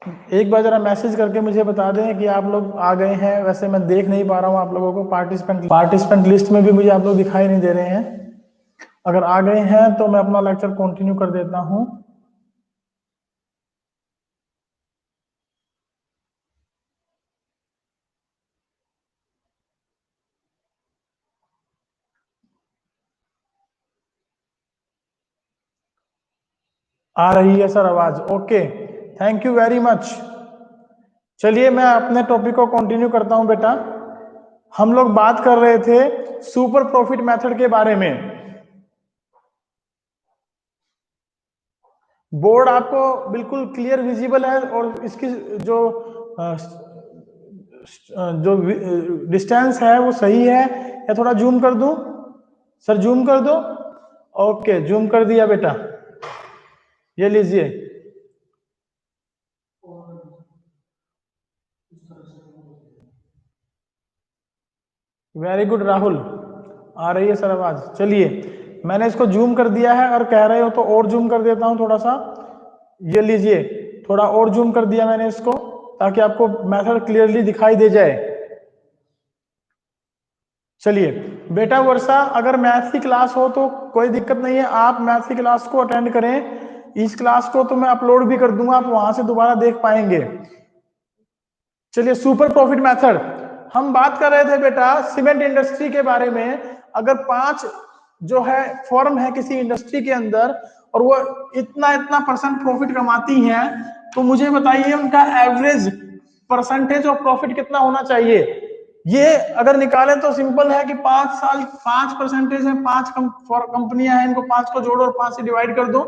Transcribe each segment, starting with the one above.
एक बार जरा मैसेज करके मुझे बता दें कि आप लोग आ गए हैं। वैसे मैं देख नहीं पा रहा हूँ आप लोगों को, पार्टिसिपेंट लिस्ट में भी मुझे आप लोग दिखाई नहीं दे रहे हैं। अगर आ गए हैं तो मैं अपना लेक्चर कंटिन्यू कर देता हूँ। आ रही है सर आवाज? Okay, thank you very much. चलिए मैं अपने टॉपिक को कंटिन्यू करता हूं बेटा। हम लोग बात कर रहे थे सुपर प्रॉफिट मेथड के बारे में। बोर्ड आपको बिल्कुल क्लियर विजिबल है और इसकी जो जो डिस्टेंस है वो सही है या थोड़ा जूम कर दूं? सर जूम कर दो। ओके, जूम कर दिया बेटा। ये लीजिए। वेरी गुड राहुल, आ रही है सर आवाज। चलिए मैंने इसको जूम कर दिया है, अगर कह रहे हो तो और जूम कर देता हूं थोड़ा सा। ये लीजिए, थोड़ा और जूम कर दिया मैंने इसको ताकि आपको मेथड क्लियरली दिखाई दे जाए। चलिए बेटा वर्षा, अगर मैथ्स की क्लास हो तो कोई दिक्कत नहीं है, आप मैथ्स की क्लास को अटेंड करें। इस क्लास को तो मैं अपलोड भी कर दूंगा, आप वहां से दोबारा देख पाएंगे। चलिए सुपर प्रॉफिट मेथड हम बात कर रहे थे बेटा सीमेंट इंडस्ट्री के बारे में। अगर 5 जो है फर्म है किसी इंडस्ट्री के अंदर और वो इतना इतना परसेंट प्रॉफिट कमाती हैं, तो मुझे बताइए उनका एवरेज परसेंटेज ऑफ प्रॉफिट कितना होना चाहिए। ये अगर निकालें तो सिंपल है कि 5 साल 5% है, 5 कंपनियां हैं, इनको 5 को जोड़ो और 5 से डिवाइड कर दो।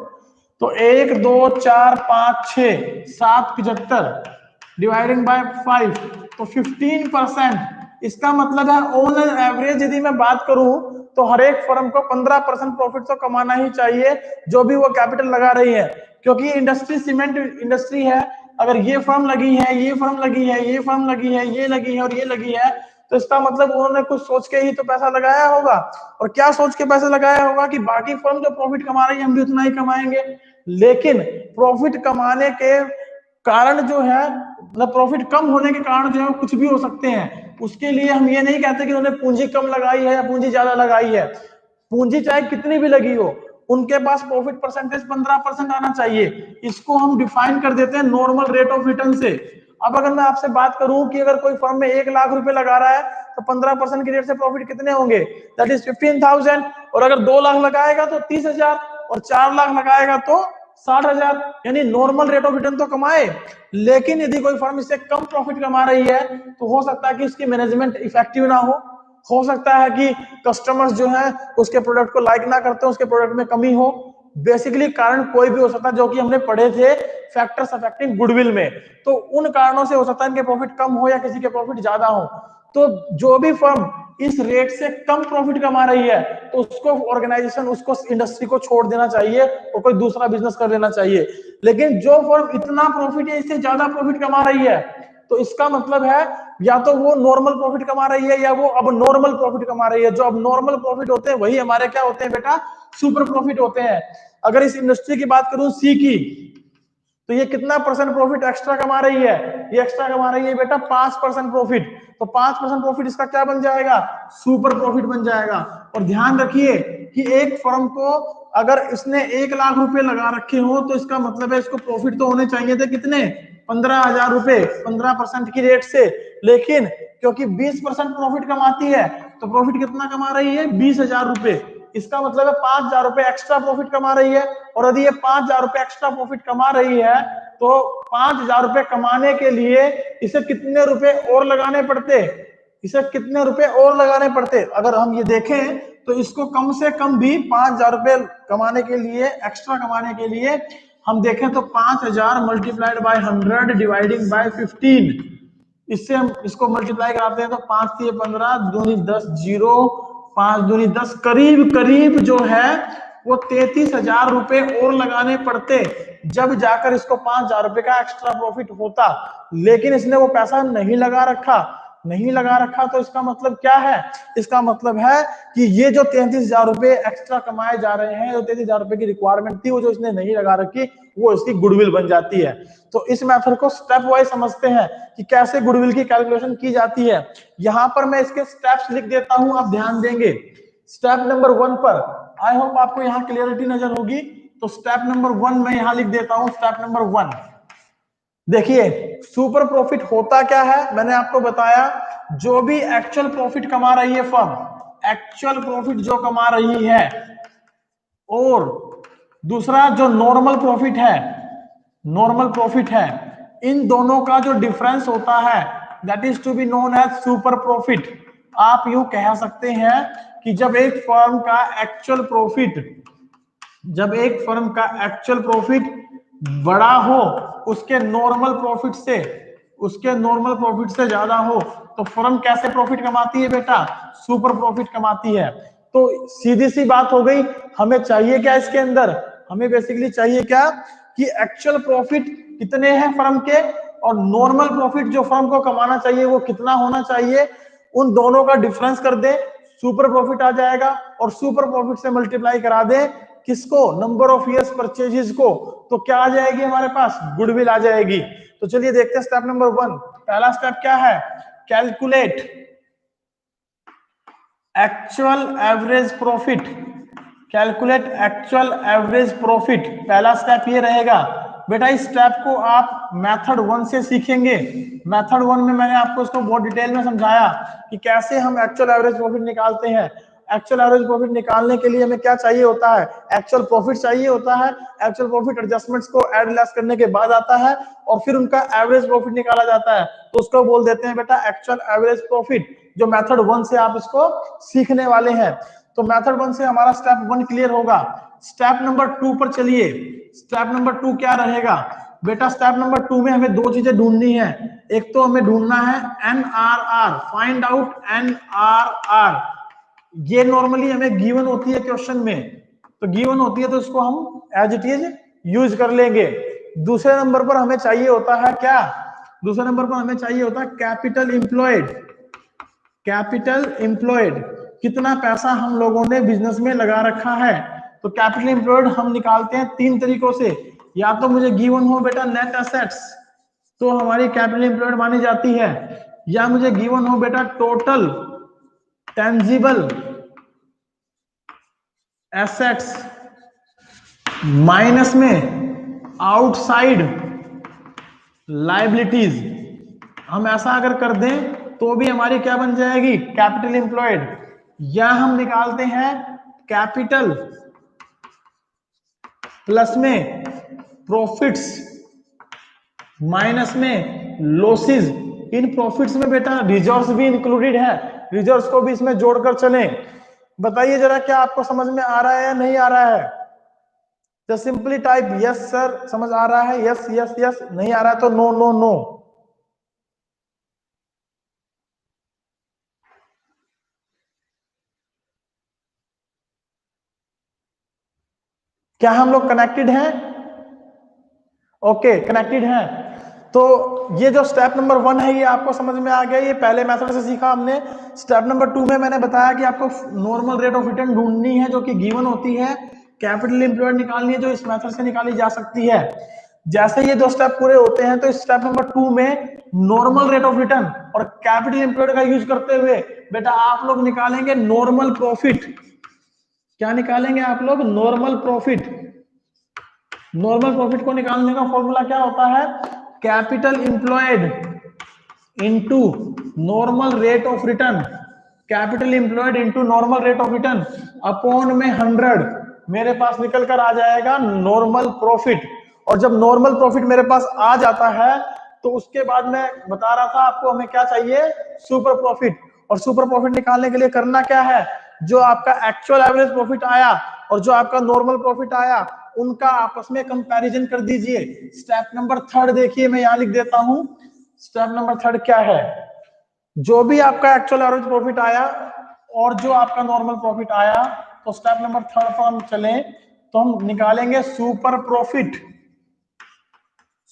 तो 1 2 4 5 6 7 75 डिवाइडिंग बाय 5, तो 15%। इसका मतलब है ऑन एवरेज यदि मैं बात करूं तो हर एक फर्म को 15% प्रॉफिट तो कमाना ही चाहिए जो भी वो कैपिटल लगा रही है। क्योंकि इंडस्ट्री सीमेंट इंडस्ट्री है, अगर ये फर्म लगी है, ये फर्म लगी है, ये फर्म लगी है, ये लगी है और ये लगी है, तो इसका मतलब उन्होंने कुछ सोच के ही तो पैसा लगाया होगा। और क्या सोच के पैसा लगाया होगा कि बाकी फर्म जो प्रॉफिट कमा रही है हम भी उतना ही कमाएंगे। लेकिन प्रॉफिट कमाने के कारण जो है, मतलब प्रॉफिट कम होने के कारण जो है कुछ भी हो सकते हैं। उसके लिए हम ये नहीं कहते कि उन्होंने पूंजी कम लगाई है या पूंजी ज्यादा लगाई है। पूंजी चाहे कितनी भी लगी हो, उनके पास प्रॉफिट परसेंटेज 15% आना चाहिए। इसको हम डिफाइन कर देते हैं नॉर्मल रेट ऑफ रिटर्न से। अब अगर मैं आपसे बात करूं कि अगर कोई फर्म में 1 लाख रुपए लगा रहा है तो 15% की रेट से प्रॉफिट कितने होंगे? That is 15,000। और अगर 2 लाख लगाएगा तो 30,000 और 4 लाख लगाएगा तो 60,000। यानी नॉर्मल रेट ऑफ रिटर्न तो कमाए। लेकिन यदि कोई फर्म इससे कम प्रॉफिट कमा रही है तो हो सकता है कि इसकी मैनेजमेंट इफेक्टिव ना हो सकता है कि कस्टमर्स जो है उसके प्रोडक्ट को लाइक ना करते हो, उसके प्रोडक्ट में कमी हो। बेसिकली कारण कोई भी हो सकता है, जो कि हमने पढ़े थे फैक्टर्स अफेक्टिंग गुडविल में। तो उन कारणों से हो सकता है इनके प्रॉफिट कम हो या किसी के प्रॉफिट ज्यादा हो। तो जो भी फर्म इस रेट से कम प्रॉफिट कमा रही है तो उसको ऑर्गेनाइजेशन, उसको इंडस्ट्री को छोड़ देना चाहिए और कोई दूसरा बिजनेस कर लेना चाहिए। लेकिन जो फर्म इतना प्रॉफिट या इससे ज्यादा प्रॉफिट कमा रही है तो इसका मतलब है या तो वो नॉर्मल प्रॉफिट कमा रही है या वो अब नॉर्मल प्रॉफिट कमा रही है। जो अब नॉर्मल प्रॉफिट होते हैं वही हमारे क्या होते हैं बेटा? सुपर प्रॉफिट होते हैं। अगर इस इंडस्ट्री की बात करूं सी की, तो ये कितना परसेंट प्रॉफिट एक्स्ट्रा कमा रही है? ये एक्स्ट्रा कमा रही है बेटा 5% प्रॉफिट। तो 5% प्रॉफिट इसका क्या बन जाएगा? सुपर प्रॉफिट बन जाएगा। और ध्यान रखिए कि एक फर्म को अगर इसने 1 लाख रुपए लगा रखे हो तो इसका मतलब है इसको प्रॉफिट तो होने चाहिए थे कितने? 15,000 रुपए 15% की रेट से। लेकिन क्योंकि 20% प्रॉफिट कमाती है तो प्रॉफिट कितना कमा रही है? 20,000 रुपए। इसका मतलब है 5,000 रुपए एक्स्ट्रा प्रॉफिट कमा रही है। और यदि ये 5,000 रुपए एक्स्ट्रा प्रॉफिट कमा रही है तो 5,000 रुपए कमाने के लिए इसे कितने रुपए और लगाने पड़ते? इसे कितने रुपए और लगाने पड़ते? अगर हम ये देखें तो इसको कम से कम भी 5,000 रुपए कमाने के लिए, एक्स्ट्रा कमाने के लिए हम देखें तो 5,000 मल्टीप्लाइड बाय 100 डिवाइडिंग बाय 15, इससे हम इसको मल्टीप्लाई कराते हैं तो 5 3 15 दूनी 10 जीरो 5 दूनी 10, करीब करीब जो है वो 33,000 रुपए और लगाने पड़ते जब जाकर इसको 5,000 रुपए का एक्स्ट्रा प्रॉफिट होता। लेकिन इसने वो पैसा नहीं लगा रखा। नहीं लगा रखा तो इसका मतलब क्या है? इसका मतलब है कि ये जो 33,000 रुपए एक्स्ट्रा कमाए जा रहे हैं, जो 33,000 रुपए की रिक्वायरमेंट थी, वो जो इसने नहीं लगा रखी, वो इसकी गुडविल बन जाती है। तो इस मेथड को स्टेप वाइज समझते हैं कि कैसे गुडविल की कैलकुलेशन की जाती है। यहां पर मैं इसके स्टेप्स लिख देता हूं, आप ध्यान देंगे। स्टेप नंबर 1 पर आई होप आपको यहाँ क्लियरिटी नजर होगी। तो स्टेप नंबर 1 मैं यहां लिख देता हूं। स्टेप नंबर 1 देखिए, सुपर प्रॉफिट होता क्या है, मैंने आपको बताया, जो भी एक्चुअल प्रॉफिट कमा रही है फर्म, एक्चुअल प्रॉफिट जो कमा रही है, और दूसरा जो नॉर्मल प्रॉफिट है, नॉर्मल प्रॉफिट है, इन दोनों का जो डिफरेंस होता है, that is to be known as super profit. आप यूं कह सकते हैं कि जब एक फर्म का एक्चुअल प्रॉफिट, जब एक फर्म का एक्चुअल प्रॉफिट बड़ा हो उसके नॉर्मल प्रॉफिट से, उसके नॉर्मल प्रॉफिट से ज्यादा हो, तो फर्म कैसे प्रॉफिट कमाती है बेटा? सुपर प्रॉफिट कमाती है। तो सीधी सी बात हो गई, हमें चाहिए क्या इसके अंदर? हमें बेसिकली चाहिए क्या कि एक्चुअल प्रॉफिट कितने हैं फर्म के, और नॉर्मल प्रॉफिट जो फर्म को कमाना चाहिए वो कितना होना चाहिए, उन दोनों का डिफरेंस कर दे, सुपर प्रॉफिट आ जाएगा। और सुपर प्रॉफिट से मल्टीप्लाई करा दे किसको? नंबर ऑफ ईयर्स परचेजेस को। तो क्या आ जाएगी हमारे पास? गुडविल आ जाएगी। तो चलिए देखते हैं स्टेप नंबर 1। पहला स्टेप क्या है? Calculate actual average profit. Calculate actual average profit, पहला स्टेप ये रहेगा बेटा। इस स्टेप को आप मेथड 1 से सीखेंगे। मेथड 1 में मैंने आपको इसको बहुत डिटेल में समझाया कि कैसे हम एक्चुअल एवरेज प्रॉफिट निकालते हैं। एक्चुअल एवरेज प्रॉफिट निकालने के लिए हमें क्या चाहिए होता है? एक्चुअल प्रॉफिट चाहिए होता है। एक्चुअल प्रॉफिट एडजस्टमेंट्स को ऐड लेस करने के बाद आता है, और फिर उनका एवरेज प्रॉफिट निकाला जाता है। तो उसको बोल देते हैं बेटा एक्चुअल एवरेज प्रॉफिट, जो मेथड 1 से आप इसको सीखने वाले हैं। तो मेथड 1 से हमारा स्टेप 1 क्लियर होगा। स्टेप नंबर 2 पर चलिए। स्टेप नंबर 2 क्या रहेगा बेटा? स्टेप नंबर 2 में हमें दो चीजें ढूंढनी है। एक तो हमें ढूंढना है NRR, फाइंड आउट NRR। ये नॉर्मली हमें गिवन होती है क्वेश्चन में, तो गिवन होती है तो इसको हम एज इट इज यूज कर लेंगे। दूसरे नंबर पर हमें चाहिए होता है क्या? दूसरे नंबर पर हमें चाहिए होता है कैपिटल इंप्लॉयड। कैपिटल इंप्लॉयड, कितना पैसा हम लोगों ने बिजनेस में लगा रखा है। तो कैपिटल इंप्लॉयड हम निकालते हैं 3 तरीकों से। या तो मुझे गिवन हो बेटा नेट एसेट्स, तो हमारी कैपिटल इंप्लॉयड मानी जाती है। या मुझे गिवन हो बेटा टोटल टेंजिबल एसेट्स माइनस में आउटसाइड लाइबिलिटीज। हम ऐसा अगर कर दें तो भी हमारी क्या बन जाएगी? Capital employed. या हम निकालते हैं कैपिटल प्लस में प्रॉफिट्स माइनस में लॉसेस। इन प्रॉफिट्स में बेटा रिजर्व्स भी इंक्लूडेड है, रिजर्व्स को भी इसमें जोड़कर चलें। बताइए जरा, क्या आपको समझ में आ रहा है या नहीं आ रहा है? तो सिंपली टाइप यस सर, समझ आ रहा है, यस यस यस, नहीं आ रहा है तो नो नो नो। क्या हम लोग कनेक्टेड हैं? ओके, कनेक्टेड हैं। तो ये जो स्टेप नंबर 1 है ये आपको समझ में आ गया, ये पहले मेथड से सीखा हमने। स्टेप नंबर 2 में मैंने बताया कि आपको नॉर्मल रेट ऑफ रिटर्न ढूंढनी है जो कि गिवन होती है, कैपिटल इंप्लॉयड निकालनी है जो इस मेथड से निकाली जा सकती है। जैसे ये दो स्टेप पूरे होते हैं तो स्टेप नंबर 2 में नॉर्मल रेट ऑफ रिटर्न और कैपिटल इंप्लॉयड का यूज करते हुए बेटा आप लोग निकालेंगे नॉर्मल प्रॉफिट। क्या निकालेंगे आप लोग? Normal profit. नॉर्मल प्रॉफिट को निकालने का फॉर्मूला क्या होता है? Capital employed into normal rate of return. Capital employed into normal rate of return upon में 100, मेरे पास निकल कर आ जाएगा नॉर्मल प्रॉफिट। और जब नॉर्मल प्रॉफिट मेरे पास आ जाता है तो उसके बाद मैं बता रहा था आपको हमें क्या चाहिए? Super profit. और सुपर प्रॉफिट निकालने के लिए करना क्या है? जो आपका एक्चुअल एवरेज प्रॉफिट आया और जो आपका नॉर्मल प्रॉफिट आया उनका आपस में कंपैरिजन कर दीजिए। स्टेप नंबर 3 देखिए, मैं यहां लिख देता हूं। स्टेप नंबर 3 क्या है? जो भी आपका एक्चुअल एवरेज प्रॉफिट आया और जो आपका नॉर्मल प्रॉफिट आया, तो स्टेप नंबर 3 पर हम चले तो हम निकालेंगे super profit.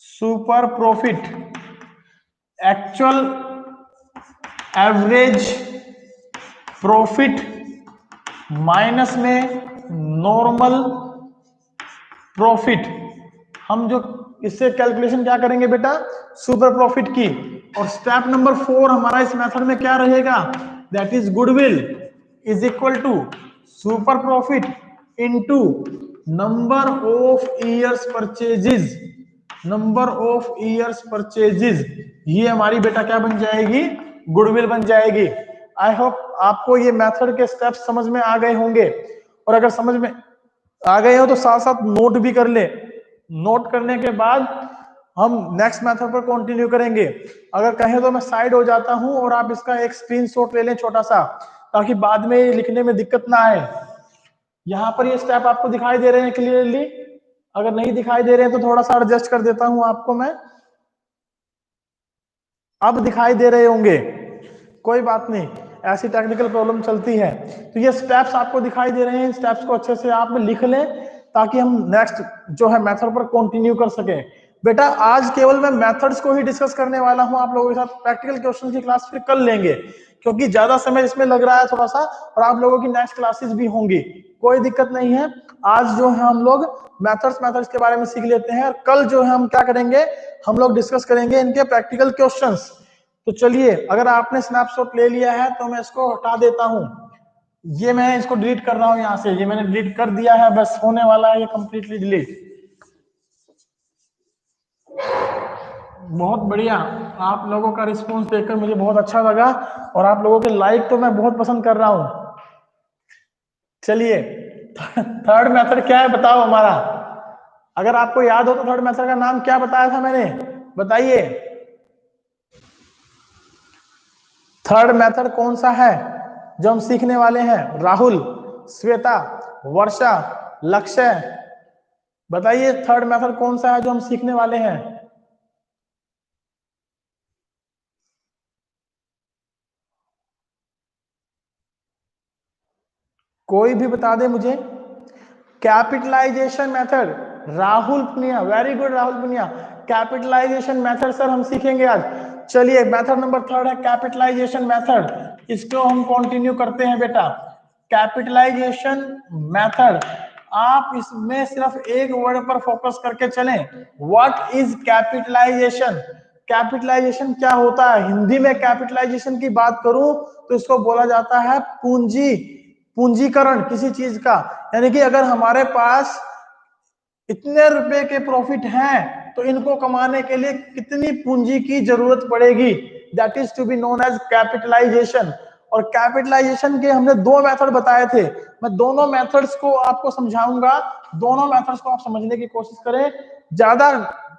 Super profit actual average profit minus में नॉर्मल प्रॉफिट। हम जो इससे कैलकुलेशन क्या करेंगे बेटा, सुपर प्रॉफिट की। और स्टेप नंबर 4 हमारा इस मेथड में क्या रहेगा, that is goodwill is equal to super profit into number of years purchases, number of years purchases. ये हमारी बेटा क्या बन जाएगी, गुडविल बन जाएगी। आई होप आपको ये मेथड के स्टेप्स समझ में आ गए होंगे, और अगर समझ में आ गए हो तो साथ साथ नोट भी कर ले। नोट करने के बाद हम नेक्स्ट मेथड पर कंटिन्यू करेंगे। अगर कहें तो मैं साइड हो जाता हूं और आप इसका एक स्क्रीनशॉट ले लें छोटा सा, ताकि बाद में लिखने में दिक्कत ना आए। यहां पर ये स्टेप आपको दिखाई दे रहे हैं क्लियरली? अगर नहीं दिखाई दे रहे हैं तो थोड़ा सा एडजस्ट कर देता हूं आपको मैं। अब दिखाई दे रहे होंगे, कोई बात नहीं, ऐसी टेक्निकल प्रॉब्लम चलती है। तो ये स्टेप्स आपको दिखाई दे रहे हैं, स्टेप्स को अच्छे से आप लिख लें ताकि हम नेक्स्ट जो है मेथड पर कंटिन्यू कर सके। बेटा आज केवल मैं मेथड्स को ही डिस्कस करने वाला हूं आप लोगों के साथ, प्रैक्टिकल क्वेश्चन की क्लास फिर कर लेंगे, क्योंकि ज्यादा समय इसमें लग रहा है थोड़ा सा, और आप लोगों की नेक्स्ट क्लासेस भी होंगी, कोई दिक्कत नहीं है। आज जो है हम लोग मेथड्स के बारे में सीख लेते हैं, और कल जो है हम क्या करेंगे, हम लोग डिस्कस करेंगे इनके प्रैक्टिकल क्वेश्चंस। तो चलिए, अगर आपने स्नैपशॉट ले लिया है तो मैं इसको हटा देता हूं। ये मैं इसको डिलीट कर रहा हूं यहां से, ये मैंने डिलीट कर दिया है, बस होने वाला है ये कंप्लीटली डिलीट। बहुत बढ़िया, आप लोगों का रिस्पॉन्स देखकर मुझे बहुत अच्छा लगा, और आप लोगों के लाइक तो मैं बहुत पसंद कर रहा हूं। चलिए, थर्ड मेथड क्या है बताओ हमारा, अगर आपको याद हो तो थर्ड मेथड का नाम क्या बताया था मैंने, बताइए। थर्ड मेथड कौन सा है जो हम सीखने वाले हैं, राहुल, श्वेता, वर्षा, लक्ष्य, बताइए थर्ड मेथड कौन सा है जो हम सीखने वाले हैं। कोई भी बता दे मुझे। Capitalization method, Rahul Punia, very good Rahul Punia. Capitalization method sir हम सीखेंगे आज। चलिए, मेथड नंबर थर्ड है कैपिटलाइजेशन मेथड, इसको हम कंटिन्यू करते हैं बेटा। कैपिटलाइजेशन मेथड, आप इसमें सिर्फ एक वर्ड पर फोकस करके चलें, व्हाट इज कैपिटलाइजेशन। कैपिटलाइजेशन क्या होता है, हिंदी में कैपिटलाइजेशन की बात करूं तो इसको बोला जाता है पूंजी, पूंजीकरण किसी चीज का। यानी कि अगर हमारे पास इतने रुपए के प्रॉफिट हैं तो इनको कमाने के लिए कितनी पूंजी की जरूरत पड़ेगी, that is to be known as capitalization. और कैपिटलाइजेशन के हमने दो मेथड बताए थे, मैं दोनों मेथड्स को आपको समझाऊंगा, दोनों मेथड्स को आप समझने की कोशिश करें। ज्यादा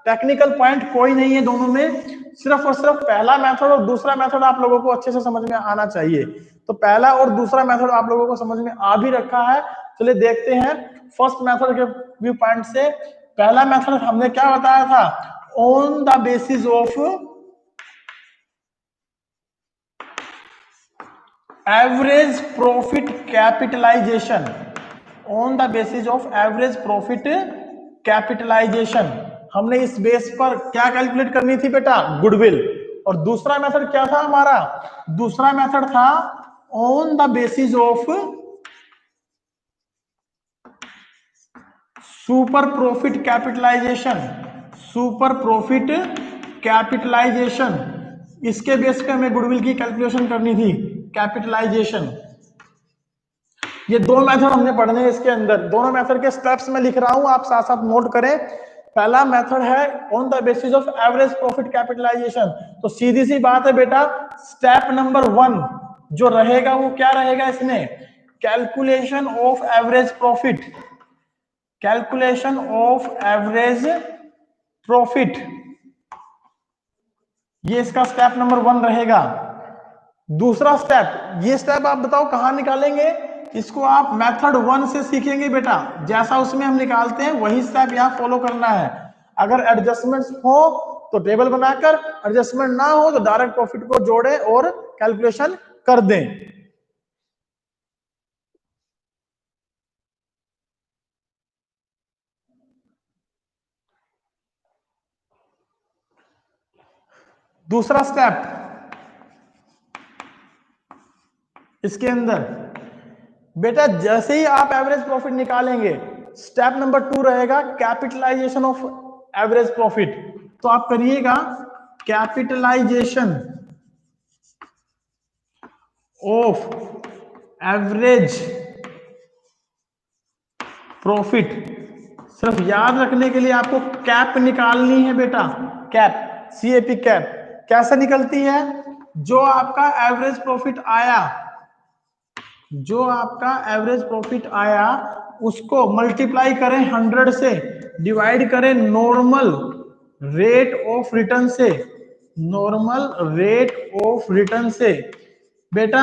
टेक्निकल पॉइंट कोई नहीं है दोनों में, सिर्फ और सिर्फ पहला मेथड और दूसरा मेथड आप लोगों को अच्छे से समझ में आना चाहिए। तो पहला और दूसरा मेथड आप लोगों को समझ में आ भी रखा है, चलिए देखते हैं फर्स्ट मेथड के व्यू पॉइंट से। पहला मेथड हमने क्या बताया था, on the basis of average profit capitalization, on the basis of average profit capitalization, हमने इस बेस पर क्या कैलकुलेट करनी थी बेटा, गुडविल। और दूसरा मेथड क्या था हमारा, दूसरा मेथड था on the basis of super profit capitalization, super profit capitalization, इसके बेस पे हमें गुडविल की कैलकुलेशन करनी थी, कैपिटलाइजेशन। ये दो मेथड हमने पढ़ने हैं इसके अंदर, दोनों मेथड के स्टेप्स में लिख रहा हूं, आप साथ साथ नोट करें। पहला मेथड है on the basis of average profit capitalization, तो सीधी सी बात है बेटा, स्टेप नंबर 1 जो रहेगा वो क्या रहेगा इसमें, calculation of average profit, calculation of average profit, ये इसका स्टेप नंबर 1 रहेगा। दूसरा स्टेप, ये स्टेप आप बताओ कहां निकालेंगे, इसको आप मेथड 1 से सीखेंगे बेटा, जैसा उसमें हम निकालते हैं वही स्टेप यहां फॉलो करना है। अगर एडजस्टमेंट्स हो तो टेबल बनाकर, एडजस्टमेंट ना हो तो डायरेक्ट प्रॉफिट को जोड़ें और कैलकुलेशन कर दें। दूसरा स्टेप, इसके अंदर बेटा जैसे ही आप एवरेज प्रॉफिट निकालेंगे, स्टेप नंबर 2 रहेगा कैपिटलाइजेशन ऑफ एवरेज प्रॉफिट। तो आप करिएगा कैपिटलाइजेशन ऑफ एवरेज प्रॉफिट। सिर्फ याद रखने के लिए आपको कैप निकालनी है बेटा, कैप, CAP कैप। कैसे निकलती है? जो आपका एवरेज प्रॉफिट आया, जो आपका एवरेज प्रॉफिट आया उसको मल्टीप्लाई करें 100 से, डिवाइड करें नॉर्मल रेट ऑफ रिटर्न से, नॉर्मल रेट ऑफ रिटर्न से। बेटा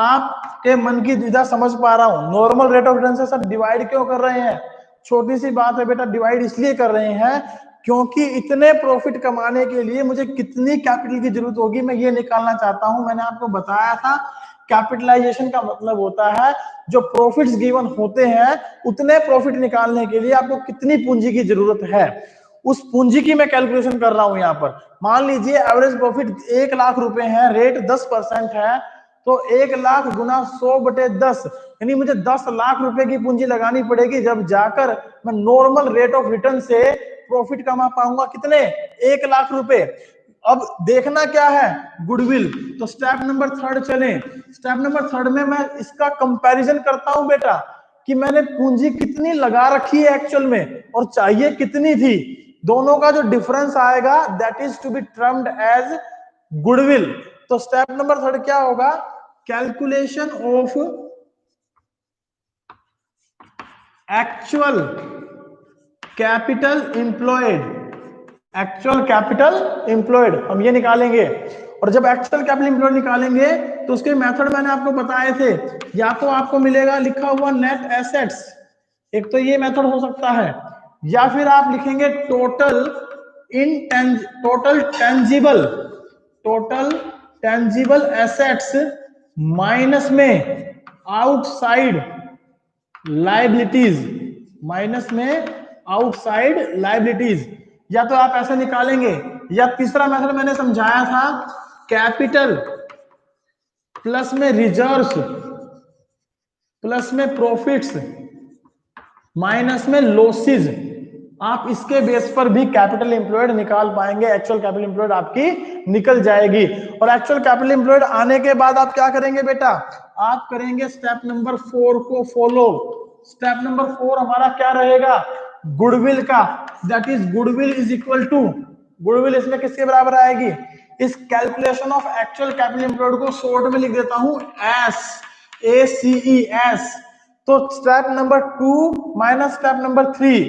आपके मन की द्विधा समझ पा रहा हूं, नॉर्मल रेट ऑफ रिटर्न से सर डिवाइड क्यों कर रहे हैं? छोटी सी बात है बेटा, डिवाइड इसलिए कर रहे हैं क्योंकि इतने प्रॉफिट कमाने के लिए मुझे कितनी कैपिटल की जरूरत होगी मैं ये निकालना चाहता हूं। मैंने आपको बताया था कैपिटलाइजेशन का मतलब होता है जो प्रॉफिट्स गिवन होते हैं उतने प्रॉफिट निकालने के लिए आपको कितनी पूंजी की जरूरत है, उस पूंजी की मैं कैलकुलेशन कर रहा हूं यहां पर। मान लीजिए एवरेज प्रॉफिट 1 लाख रुपए है, रेट 10% है, तो 1 लाख गुना 100/10 यानी मुझे 10 लाख रुपए की पूंजी लगानी पड़ेगी, जब जाकर मैं नॉर्मल रेट ऑफ रिटर्न से प्रॉफिट कमा पाऊंगा। कितने? 1 लाख रुपए। अब देखना क्या है? गुडविल। तो स्टेप नंबर 3 चले। स्टेप नंबर 3 में मैं इसका कंपैरिजन करता हूं बेटा कि मैंने पूंजी कितनी लगा रखी है एक्चुअल में और चाहिए कितनी थी। दोनों का जो डिफरेंस आएगा that is to be termed as goodwill. तो स्टेप नंबर 3 क्या होगा? Calculation of actual capital employed. Actual capital employed हम ये निकालेंगे, और जब एक्चुअल कैपिटल एम्प्लॉयड निकालेंगे तो उसके मेथड मैंने आपको बताए थे। या तो आपको मिलेगा लिखा हुआ नेट एसेट्स, एक तो ये मेथड हो सकता है, या फिर आप लिखेंगे टोटल टेंजिबल एसेट्स माइनस में आउटसाइड लाइबिलिटीज, माइनस में आउटसाइड लाइबिलिटीज। या तो आप ऐसे निकालेंगे, या तीसरा मेथड मैंने समझाया था कैपिटल प्लस में रिजर्व्स प्लस में प्रॉफिट्स माइनस में लॉसेस। आप इसके बेस पर भी कैपिटल एम्प्लॉयड निकाल पाएंगे, एक्चुअल कैपिटल एम्प्लॉयड आपकी निकल जाएगी। और एक्चुअल कैपिटल एम्प्लॉयड आने के बाद आप क्या करेंगे बेटा? आप करेंगे स्टेप नंबर 4 को फॉलो। स्टेप नंबर 4 हमारा क्या रहेगा? गुडविल का। That is goodwill is equal to, goodwill इसमें किसके बराबर आएगी? इस calculation of actual capital employed को शॉर्ट में लिख देता हूं ACES। तो step number 2 minus step number 3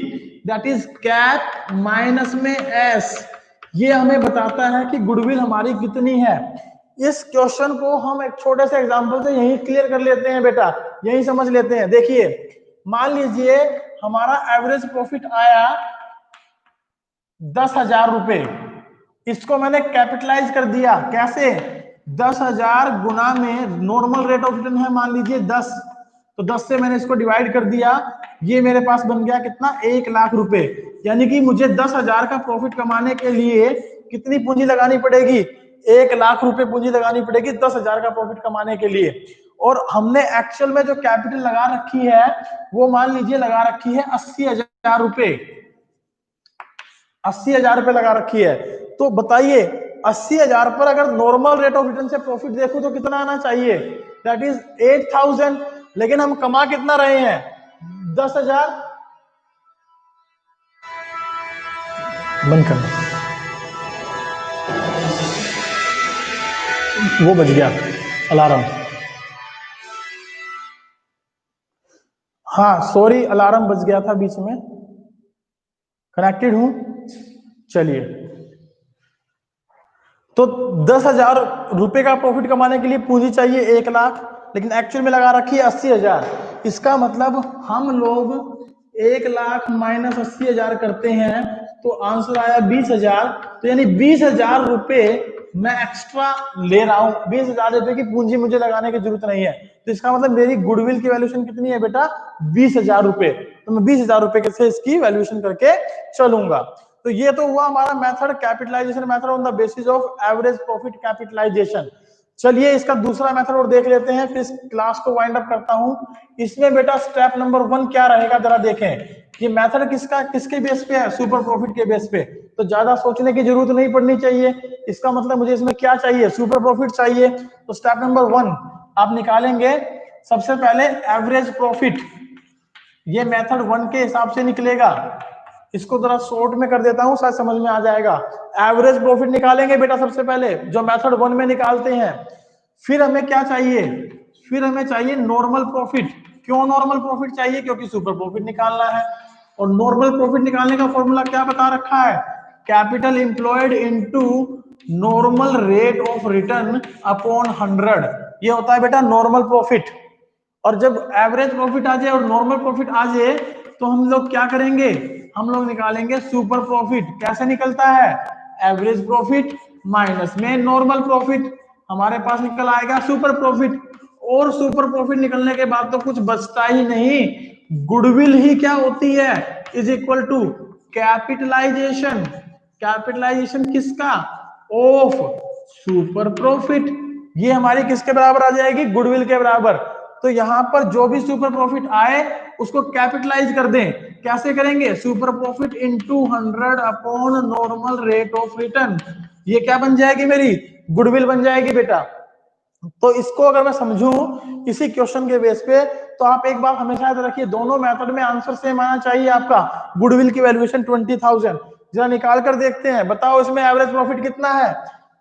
that is cap minus में एस, ये हमें बताता है कि गुडविल हमारी कितनी है। इस क्वेश्चन को हम एक छोटे से एग्जांपल से यही क्लियर कर लेते हैं बेटा, यही समझ लेते हैं। देखिए मान लीजिए हमारा एवरेज प्रॉफिट आया 10,000 रुपए, इसको मैंने कैपिटलाइज कर दिया। कैसे? 10,000 गुना में नॉर्मल रेट ऑफ रिटर्न है मान लीजिए 10, तो 10 से मैंने इसको डिवाइड कर दिया, ये मेरे पास बन गया कितना? 1 लाख रुपए। यानी कि मुझे 10,000 का प्रॉफिट कमाने के लिए कितनी पूंजी लगानी पड़ेगी? 1 लाख रुपए पूंजी लगानी पड़ेगी 10,000 का प्रॉफिट कमाने के लिए। और हमने एक्चुअल में जो कैपिटल लगा रखी है वो मान लीजिए लगा रखी है 80,000 रुपए, 80,000 रुपए लगा रखी है। तो बताइए 80,000 पर अगर नॉर्मल रेट ऑफ रिटर्न से प्रॉफिट देखूं तो कितना आना चाहिए? That is 8,000। लेकिन हम कमा कितना रहे हैं? 10,000। बंद करना, वो बज गया अलार्म। हाँ सॉरी, अलार्म बज गया था बीच में, कनेक्टेड हूं। चलिए, तो 10,000 रुपए का प्रॉफिट कमाने के लिए पूंजी चाहिए 1 लाख, लेकिन एक्चुअल में लगा रखी है 80,000। इसका मतलब हम लोग 1 लाख माइनस 80,000 करते हैं तो आंसर आया 20,000। तो यानी 20,000 रुपए मैं एक्स्ट्रा ले रहा हूं, 20,000 रुपए की पूंजी मुझे लगाने की जरूरत नहीं है। तो इसका मतलब मेरी गुडविल की वैल्यूएशन कितनी है बेटा? 20,000 रुपए। तो मैं 20,000 रुपए से इसकी वैल्यूएशन करके चलूंगा। तो ये तो हुआ हमारा method, capitalization method on the basis of average profit capitalization. चलिए इसका दूसरा मेथड और देख लेते हैं, फिर इस क्लास को वाइंड अप करता हूं। इसमें बेटा स्टेप नंबर 1 क्या रहेगा जरा देखें। ये मेथड किसके बेस पे है, सुपर प्रॉफिट के बेस पे, तो ज्यादा सोचने की जरूरत नहीं पड़नी चाहिए। इसका मतलब मुझे इसमें क्या चाहिए, सुपर प्रॉफिट चाहिए। तो स्टेप नंबर 1 आप निकालेंगे सबसे पहले एवरेज प्रॉफिट। ये मेथड 1 के हिसाब से निकलेगा। इसको जरा शॉर्ट में कर देता हूं, शायद समझ में आ जाएगा। एवरेज प्रॉफिट निकालेंगे बेटा सबसे पहले, जो मेथड 1 में निकालते हैं। फिर हमें क्या चाहिए, फिर हमें चाहिए नॉर्मल प्रॉफिट। क्यों नॉर्मल प्रॉफिट चाहिए, क्योंकि सुपर प्रॉफिट निकालना है। और नॉर्मल प्रॉफिट निकालने का फॉर्मूला क्या बता रखा है, capital employed into normal rate of return upon 100। ये होता है बेटा नॉर्मल प्रॉफिट। और जब एवरेज प्रॉफिट आ जाए और नॉर्मल प्रॉफिट आ जाए तो हम लोग क्या करेंगे, हम लोग निकालेंगे सुपर प्रॉफिट। कैसे निकलता है, एवरेज प्रॉफिट माइनस में नॉर्मल प्रॉफिट, हमारे पास निकल आएगा सुपर प्रॉफिट। और सुपर प्रॉफिट निकलने के बाद तो कुछ बचता ही नहीं, गुडविल ही क्या होती है, is equal to capitalization. Capitalization किसका, ऑफ सुपर प्रॉफिट। ये हमारी किसके बराबर आ जाएगी, गुडविल के बराबर। तो यहां पर जो भी सुपर प्रॉफिट आए उसको कैपिटलाइज कर दें। कैसे करेंगे, super profit into 100 upon normal rate of return. ये क्या बन जाएगी, मेरी गुडविल बन जाएगी बेटा। तो इसको अगर मैं समझूं इसी क्वेश्चन के बेस पे, तो आप एक बात हमेशा याद रखिए, दोनों मेथड में आंसर सेम आना चाहिए आपका। गुडविल की वैल्यूएशन 20,000, जरा निकाल कर देखते हैं, बताओ इसमें एवरेज प्रॉफिट कितना है,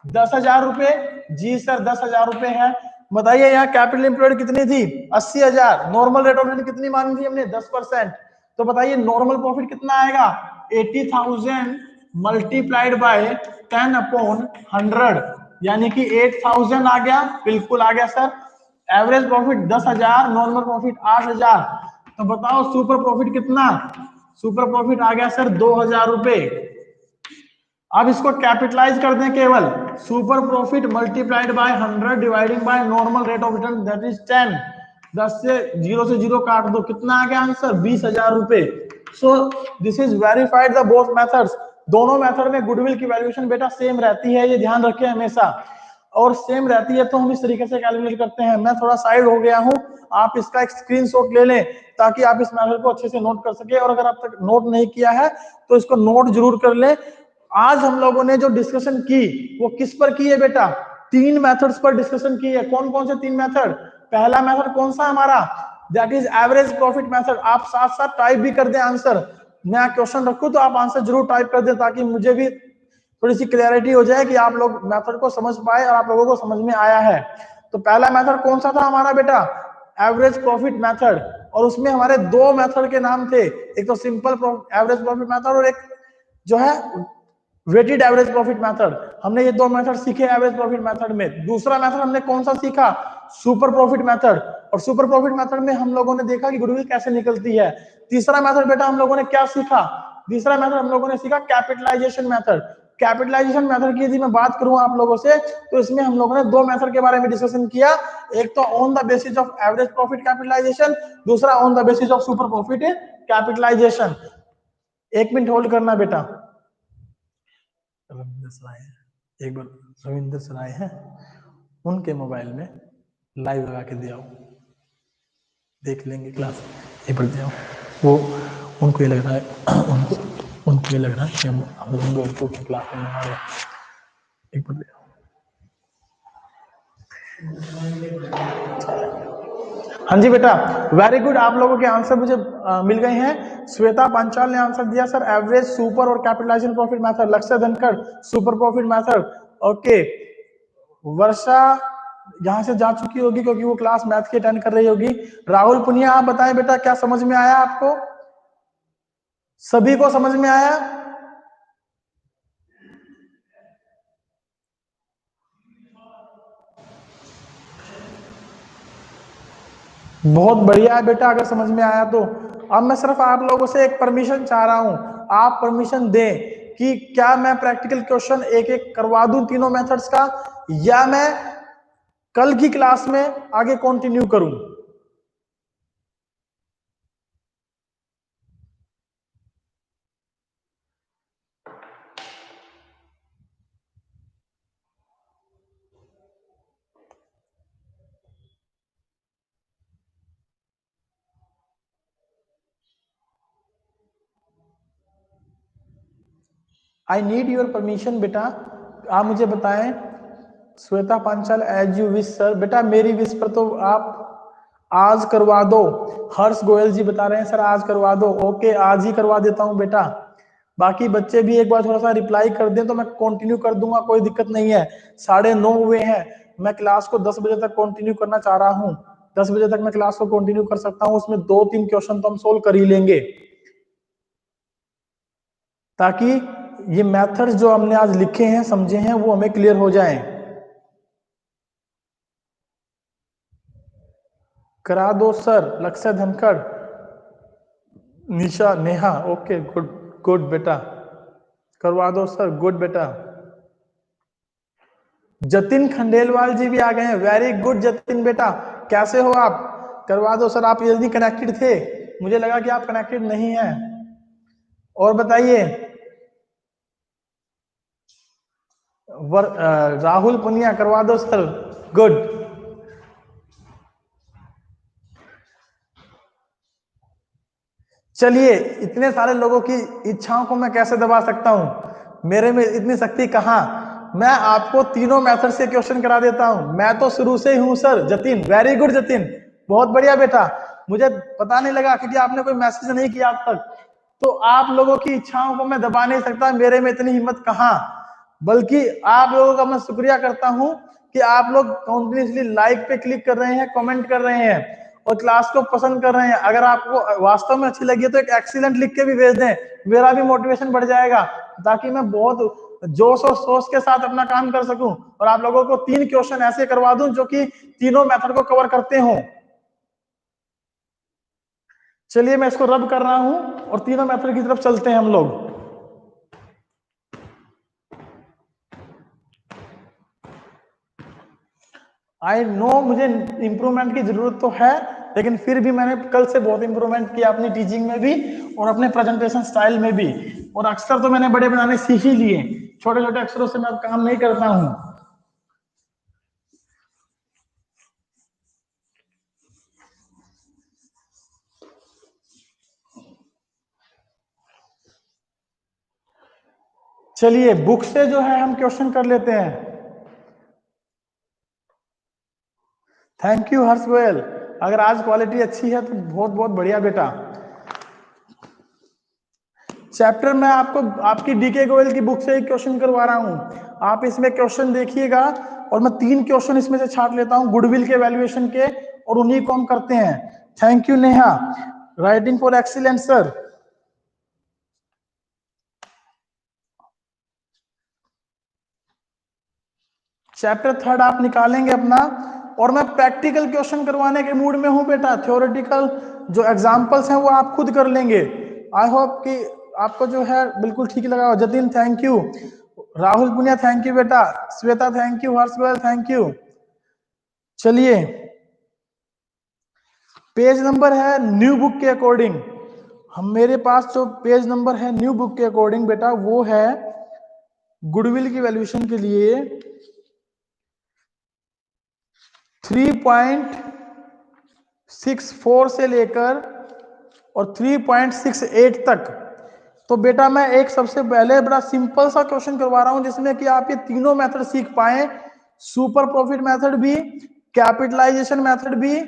10,000 रुपए। जी सर 10,000 रुपए है। बताइए यहाँ कैपिटल एम्प्लॉयड कितनी थी, 80,000। नॉर्मल रेट ऑफ रिटर्न कितनी मानी थी हमने, 10%। तो बताइए नॉर्मल प्रॉफिट कितना आएगा, 80,000 मल्टीप्लाइड बाय 10 अपॉन 100, यानी कि 8,000 आ गया, बिल्कुल आ गया sir. Average profit 10,000, normal profit 8,000। तो बताओ सुपर प्रॉफिट कितना, सुपर प्रॉफिट आ गया सर 2,000 रुपए। अब इसको कैपिटलाइज कर दें, केवल super profit multiplied by 100 dividing by normal rate of return that is 10। 10 से 0 काट दो, कितना आ गया आंसर, 20,000 रुपए। So this is verified the both methods. दोनों मेथड में गुडविल की वैल्यूएशन बेटा सेम रहती है, ये ध्यान रखें हमेशा। और सेम रहती है तो हम इस तरीके से कैलकुलेट करते हैं। मैं थोड़ा साइड हो गया हूं, आप इसका एक स्क्रीनशॉट ले लें ताकि आप इस मेथड को अच्छे से नोट कर सके। और अगर आप तक नोट नहीं किया है तो इसको नोट जरूर कर लें। आज हम लोगों ने जो डिस्कशन की वो किस पर की है बेटा, 3 मेथड्स पर डिस्कशन की है। कौन कौन से 3 मेथड, पहला मेथड कौन सा हमारा, that is average profit method. आप साथ साथ टाइप भी कर दें आंसर, मैं क्वेश्चन रखूं तो आप आंसर जरूर टाइप कर दें ताकि मुझे भी थोड़ी सी क्लैरिटी हो जाए कि आप लोग मेथड को समझ पाए और आप लोगों को समझ में आया है। तो पहला मेथड कौन सा था हमारा बेटा, एवरेज प्रॉफिट मेथड। और उसमें हमारे 2 मेथड के नाम थे, एक तो सिंपल एवरेज प्रॉफिट मेथड और एक जो है वेटेड एवरेज प्रॉफिट मेथड। हमने ये 2 मेथड सीखे एवरेज प्रॉफिट मेथड में। दूसरा मेथड हमने कौन सा सीखा, सुपर प्रॉफिट मेथड। और सुपर प्रॉफिट मेथड में हम लोगों ने देखा कि गुडविल कैसे निकलती है। तीसरा मेथड बेटा हम लोगों ने क्या सीखा, तीसरा मेथड हम लोगों ने सीखा कैपिटलाइजेशन मेथड। कैपिटलाइजेशन मेथड की यदि मैं बात करूं आप लोगों से, तो इसमें हम लोगों ने 2 मेथड के बारे में डिस्कशन किया। एक तो on the basis of average profit capitalization, दूसरा on the basis of super profit capitalization. 1 minute hold करना बेटा। रविंद्र सर आए हैं, एक बार रविंद्र सर आए हैं, उनके मोबाइल में लाइव लगा के दे आओ, देख लेंगे क्लास, एक बार दे आओ। वो उनको ये लग रहा है उनको ये लग रहा है कि हम लोग क्लास में आ रहे हैं, एक बार दे आओ। हाँ जी बेटा, वेरी गुड, आप लोगों के आंसर मुझे मिल गए हैं। श्वेता पांचाल ने आंसर दिया सर एवरेज, सुपर और capitalization profit method. Lakshya Dhankhar super profit method. Okay, Varsha यहाँ से जा चुकी होगी क्योंकि वो क्लास मैथ की अटेंड कर रही होगी। राहुल पुनिया आप बताएं बेटा, क्या समझ में आया आपको, सभी को समझ में आया? बहुत बढ़िया है बेटा, अगर समझ में आया तो। अब मैं सिर्फ आप लोगों से एक परमिशन चाह रहा हूं, आप परमिशन दें कि क्या मैं प्रैक्टिकल क्वेश्चन एक एक करवा दूं तीनों मेथड्स का, या मैं कल की क्लास में आगे कंटिन्यू करूं। आई नीड योर परमिशन बेटा, आप मुझे बताएं। Shweta Panchal as you wish sir, बेटा मेरी विश पर तो आप आज करवा दो। हर्ष गोयल जी बता रहे हैं सर आज करवा दो, ओके आज ही करवा देता हूं बेटा। बाकी बच्चे भी एक बार थोड़ा सा रिप्लाई कर दें तो मैं कंटिन्यू कर दूंगा, कोई दिक्कत नहीं है। 9:30 हुए हैं, मैं क्लास को 10 बजे तक कंटिन्यू करना चाह रहा हूं। 10 बजे तक मैं क्लास को कंटिन्यू कर सकता हूं, उसमें 2-3 क्वेश्चन तो हम सोल्व कर ही लेंगे, ताकि ये मेथड्स जो हमने आज लिखे हैं समझे हैं वो हमें क्लियर हो जाएं। करा दो सर, लक्ष्य धनखड़, निशा नेहा, ओके गुड गुड बेटा, करवा दो सर, गुड बेटा। जतिन खंडेलवाल जी भी आ गए हैं, वेरी गुड जतिन बेटा, कैसे हो आप? करवा दो सर, आप यदि कनेक्टेड थे, मुझे लगा कि आप कनेक्टेड नहीं हैं। और बताइए, राहुल पुनिया करवा दो सर, गुड। चलिए, इतने सारे लोगों की इच्छाओं को मैं कैसे दबा सकता हूं, मेरे में इतनी शक्ति कहां। मैं आपको तीनों मेथड से क्वेश्चन करा देता हूं, मैं तो शुरू से ही हूं sir. Jatin, very good Jatin, बहुत बढ़िया बेटा। मुझे पता नहीं लगा क्योंकि आपने कोई मैसेज नहीं किया अब तक, तो आप लोगों की इच्छाओं को मैं दबा नहीं सकता, मेरे में इतनी हिम्मत कहां। बल्कि आप लोगों का मैं शुक्रिया करता हूं कि आप लोग कॉन्टिन्यूसली लाइक पे क्लिक कर रहे हैं, कमेंट कर रहे हैं और क्लास को पसंद कर रहे हैं। अगर आपको वास्तव में अच्छी लगी है तो एक एक्सीलेंट लिख के भी भेज दें, मेरा भी मोटिवेशन बढ़ जाएगा, ताकि मैं बहुत जोश और सोच के साथ अपना काम कर सकूं और आप लोगों को 3 क्वेश्चन ऐसे करवा दूं जो कि तीनों मेथड को कवर करते हों। चलिए मैं इसको रब कर रहा हूं और तीनों मेथड की तरफ चलते हैं हम लोग। आई नो मुझे इंप्रूवमेंट की जरूरत तो है, लेकिन फिर भी मैंने कल से बहुत इंप्रूवमेंट किया अपनी टीचिंग में भी और अपने प्रेजेंटेशन स्टाइल में भी, और अक्सर तो मैंने बड़े बनाने सीख ही लिए, छोटे छोटे अक्षरों से मैं काम नहीं करता हूं। चलिए बुक से जो है हम क्वेश्चन कर लेते हैं। थैंक यू हर्ष गोयल, अगर आज क्वालिटी अच्छी है तो बहुत बहुत बढ़िया बेटा। चैप्टर मैं आपको आपकी डीके गोयल की बुक से एक क्वेश्चन करवा रहा हूं, आप इसमें क्वेश्चन देखिएगा और मैं 3 क्वेश्चन इसमें से छाट लेता हूं गुडविल के वैल्यूएशन के, और उन्हीं को हम करते हैं। Thank you Neha, writing for excellent sir. Chapter 3 आप निकालेंगे अपना, और मैं प्रैक्टिकल क्वेश्चन करवाने के मूड में हूं बेटा। थ्योरेटिकल जो एग्जांपल्स हैं वो आप खुद कर लेंगे। आई होप कि आपको जो है बिल्कुल ठीक लगा हो। Jatin thank you, Rahul Puniya thank you बेटा, Shweta thank you, Harsh Goyal thank you. चलिए पेज नंबर है न्यू बुक के अकॉर्डिंग, हम मेरे पास जो पेज नंबर है न्यू बुक के अकॉर्डिंग बेटा वो है गुडविल की वैल्यूएशन के लिए 3.64 से लेकर और 3.68 तक। तो बेटा मैं एक सबसे पहले बड़ा सिंपल सा क्वेश्चन करवा रहा हूं जिसमें कि आप ये तीनों मेथड सीख पाए, सुपर प्रॉफिट मेथड भी, कैपिटलाइजेशन मेथड भी,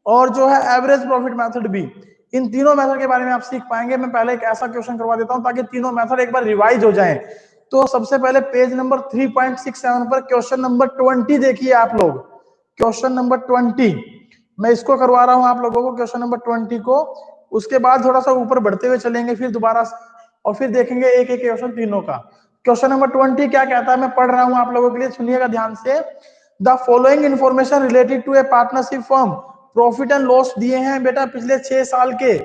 और जो है एवरेज प्रॉफिट मेथड भी। इन तीनों मेथड के बारे में आप सीख पाएंगे। मैं पहले एक ऐसा क्वेश्चन करवा देता हूं ताकि तीनों मेथड एक बार रिवाइज हो जाएं। तो सबसे पहले पेज नंबर 3.67 पर क्वेश्चन नंबर 20 देखिए आप लोग, क्वेश्चन नंबर 20 मैं इसको करवा रहा हूं आप लोगों को, क्वेश्चन नंबर 20 को। उसके बाद थोड़ा सा ऊपर बढ़ते हुए चलेंगे फिर दोबारा, और फिर देखेंगे एक एक क्वेश्चन तीनों का। क्वेश्चन नंबर 20 क्या कहता है, मैं पढ़ रहा हूं आप लोगों के लिए, सुनिएगा ध्यान से। The following information related to a partnership firm, profit and loss दिए हैं बेटा पिछले 6 साल के,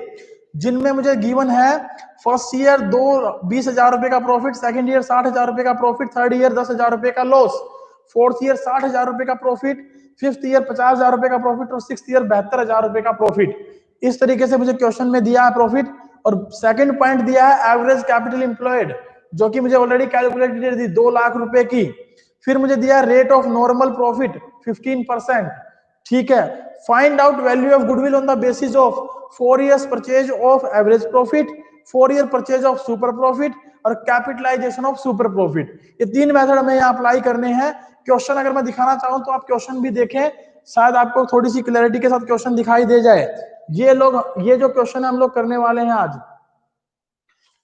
जिनमें मुझे गिवन है फर्स्ट ईयर 20,000 रुपए का प्रॉफिट, सेकंड ईयर 60,000 रुपए का प्रॉफिट, थर्ड ईयर 10,000 रुपए का लॉस, फोर्थ ईयर 60,000 रुपए का प्रॉफिट, फिफ्थ ईयर 50,000 रुपए का प्रॉफिट और सिक्स्थ ईयर 72,000 रुपए का प्रॉफिट। इस तरीके से मुझे क्वेश्चन में दिया है प्रॉफिट। और सेकंड पॉइंट दिया है एवरेज कैपिटल एम्प्लॉयड, जो कि मुझे ऑलरेडी कैलकुलेटेड दी 2 लाख रुपए की। फिर मुझे दिया रेट ऑफ नॉर्मल प्रॉफिट 15%, ठीक है। Find out value of goodwill on the basis of 4 years purchase of average profit, 4 year purchase of super profit, और कैपिटलाइजेशन ऑफ सुपर प्रॉफिट। ये 3 मेथड हमें यहाँ अप्लाई करने हैं। क्वेश्चन अगर मैं दिखाना चाहूँ तो आप क्वेश्चन भी देखें, शायद आपको थोड़ी सी क्लैरिटी के साथ क्वेश्चन दिखाई दे जाए। ये जो क्वेश्चन हम लोग करने वाले हैं आज,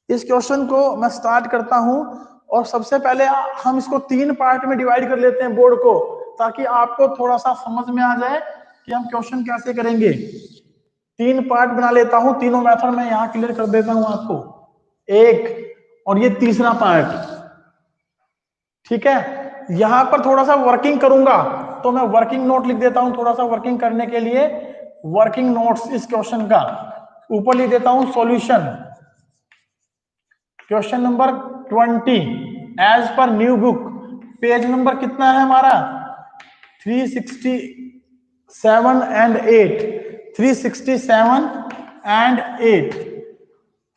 इस क्वेश्चन को मैं स्टार्ट करता हूं और सबसे पहले हम इसको 3 पार्ट में डिवाइड कर लेते हैं बोर्ड को, ताकि आपको थोड़ा सा समझ में आ जाए कि हम क्वेश्चन कैसे करेंगे। 3 पार्ट बना लेता हूं, तीनों मेथड मैं यहां क्लियर कर देता हूं आपको, एक और ये तीसरा पार्ट, ठीक है। यहां पर थोड़ा सा वर्किंग करूंगा तो मैं वर्किंग नोट लिख देता हूं, थोड़ा सा वर्किंग करने के लिए वर्किंग नोट्स इस क्वेश्चन का ऊपर लिख देता हूं। Solution question number 20 as per new book, page number कितना है हमारा 367 एंड 8, 367 एंड 8।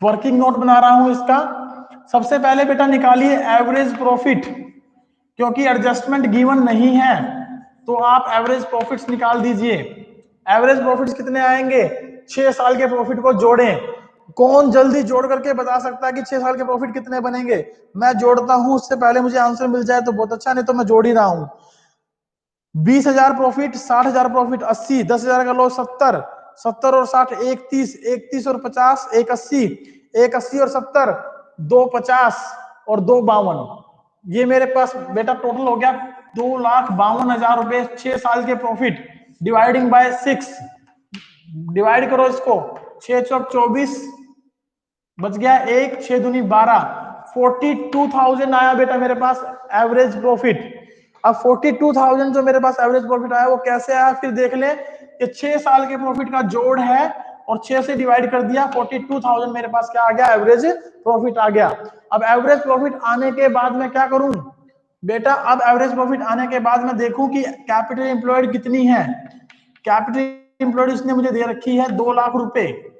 वर्किंग नोट बना रहा हूं इसका। सबसे पहले बेटा निकालिए एवरेज प्रॉफिट, क्योंकि एडजस्टमेंट गिवन नहीं है तो आप एवरेज प्रॉफिट्स निकाल दीजिए। एवरेज प्रॉफिट्स कितने आएंगे, 6 साल के प्रॉफिट को जोड़ें। कौन जल्दी जोड़ करके बता सकता है कि 6 साल के प्रॉफिट कितने बनेंगे? मैं जोड़ता हूं, उससे पहले मुझे आंसर मिल जाए तो बहुत अच्छा, नहीं तो मैं जोड़ ही रहा हूं। 20,000 प्रॉफिट, 60,000 प्रॉफिट 80, 10,000 का लॉस 70, 70 और 60 31, 31 और 50 180, 180 और 70 250 और 252। ये मेरे पास बेटा टोटल हो गया 2,52,000 रुपए 6 साल के प्रॉफिट। डिवाइडिंग बाय 6, डिवाइड करो इसको, 6 चौक 24 बच गया 1, 6 दूनी 12, 42,000 आया बेटा मेरे पास एवरेज प्रॉफिट। अब 42,000 जो मेरे पास एवरेज प्रॉफिट आया वो कैसे आया, फिर देख ले कि 6 साल के प्रॉफिट का जोड़ है और 6 से डिवाइड कर दिया, 42,000 मेरे पास क्या आ गया, एवरेज प्रॉफिट आ गया। अब एवरेज प्रॉफिट आने के बाद मैं क्या करूं बेटा, अब एवरेज प्रॉफिट आने के बाद मैं देखूं कि कैपिटल एम्प्लॉयड कितनी है। कैपिटल एम्प्लॉयड इसने मुझे दे रखी है 2 लाख रुपए।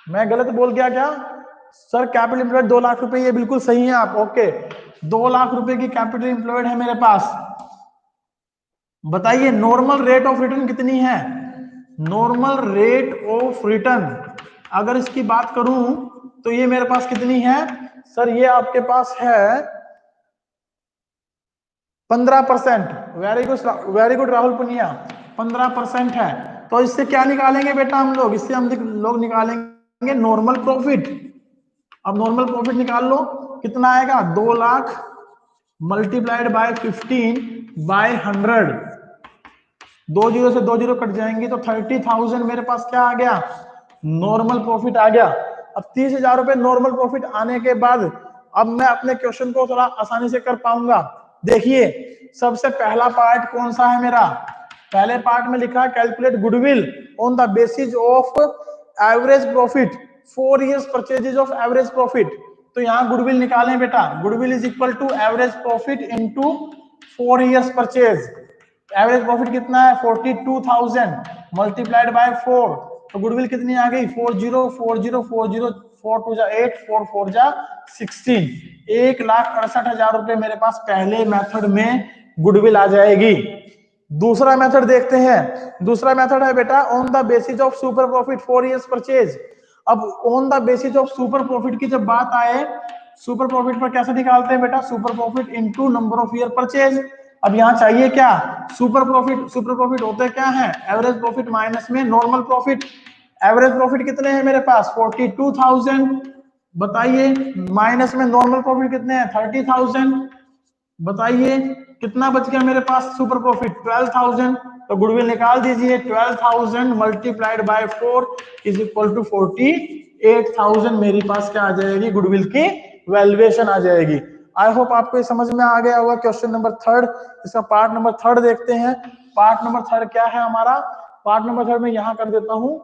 मैं गलत बोल गया क्या सर? कैपिटल एम्प्लॉयड 2 लाख रुपए, ये बिल्कुल सही है आप, ओके। 2 लाख रुपए की कैपिटल एम्प्लॉयड है मेरे पास। बताइए नॉर्मल रेट ऑफ रिटर्न कितनी है? नॉर्मल रेट ऑफ रिटर्न अगर इसकी बात करूं तो ये मेरे पास कितनी है सर? ये आपके पास है 15%। वेरी गुड राहुल पुनिया, 15% है। तो इससे क्या निकालेंगे बेटा हम लोग? इससे हम लोग निकालेंगे नॉर्मल प्रॉफिट। अब नॉर्मल प्रॉफिट निकाल लो, कितना आएगा, 2 lakh multiplied by 15 by 100, 2 zero से 2 जीरो कट जाएंगे तो 30,000 मेरे पास क्या आ गया, नॉर्मल प्रॉफिट आ गया। अब 30,000 रुपए नॉर्मल प्रॉफिट आने के बाद अब मैं अपने क्वेश्चन को थोड़ा आसानी से कर पाऊंगा। देखिए सबसे पहला पार्ट कौन सा है मेरा, पहले पार्ट में लिखा है calculate goodwill on the basis of average profit 4 years purchases of average profit. तो यहाँ गुडविल निकालें बेटा, goodwill is equal to average profit into 4 years purchase. Average profit कितना है 42,000 मल्टीप्लाइड बाय 4, तो गुडविल कितनी आ गई 404040, 4 टू जा 8, 4 4 जा 16, 1,68,000 रुपए मेरे पास पहले मेथड में गुडविल आ जाएगी। दूसरा मेथड देखते हैं। दूसरा मेथड है बेटा on the basis of super profit 4 years purchase. अब on the basis of super profit की जब बात आए, सुपर प्रॉफिट पर कैसे निकालते हैं बेटा, super profit into number of year purchase. अब यहाँ चाहिए क्या, सुपर प्रॉफिट। सुपर प्रॉफिट होते क्या है, एवरेज प्रॉफिट माइनस में नॉर्मल प्रॉफिट। एवरेज प्रॉफिट कितने हैं मेरे पास 42,000, बताइए माइनस में नॉर्मल प्रॉफिट कितने हैं 30,000, बताइए कितना बच गया मेरे पास सुपर प्रॉफिट 12,000। तो गुडविल निकाल दीजिए, 12,000 multiplied by 4 is equal to 48,000 मेरे पास क्या आ जाएगी, गुडविल की वैल्यूएशन आ जाएगी। आई होप आपको ये समझ में आ गया होगा। क्वेश्चन नंबर 3, इसका पार्ट नंबर 3 देखते हैं। पार्ट नंबर 3 क्या है हमारा, पार्ट नंबर 3 में यहां कर देता हूं।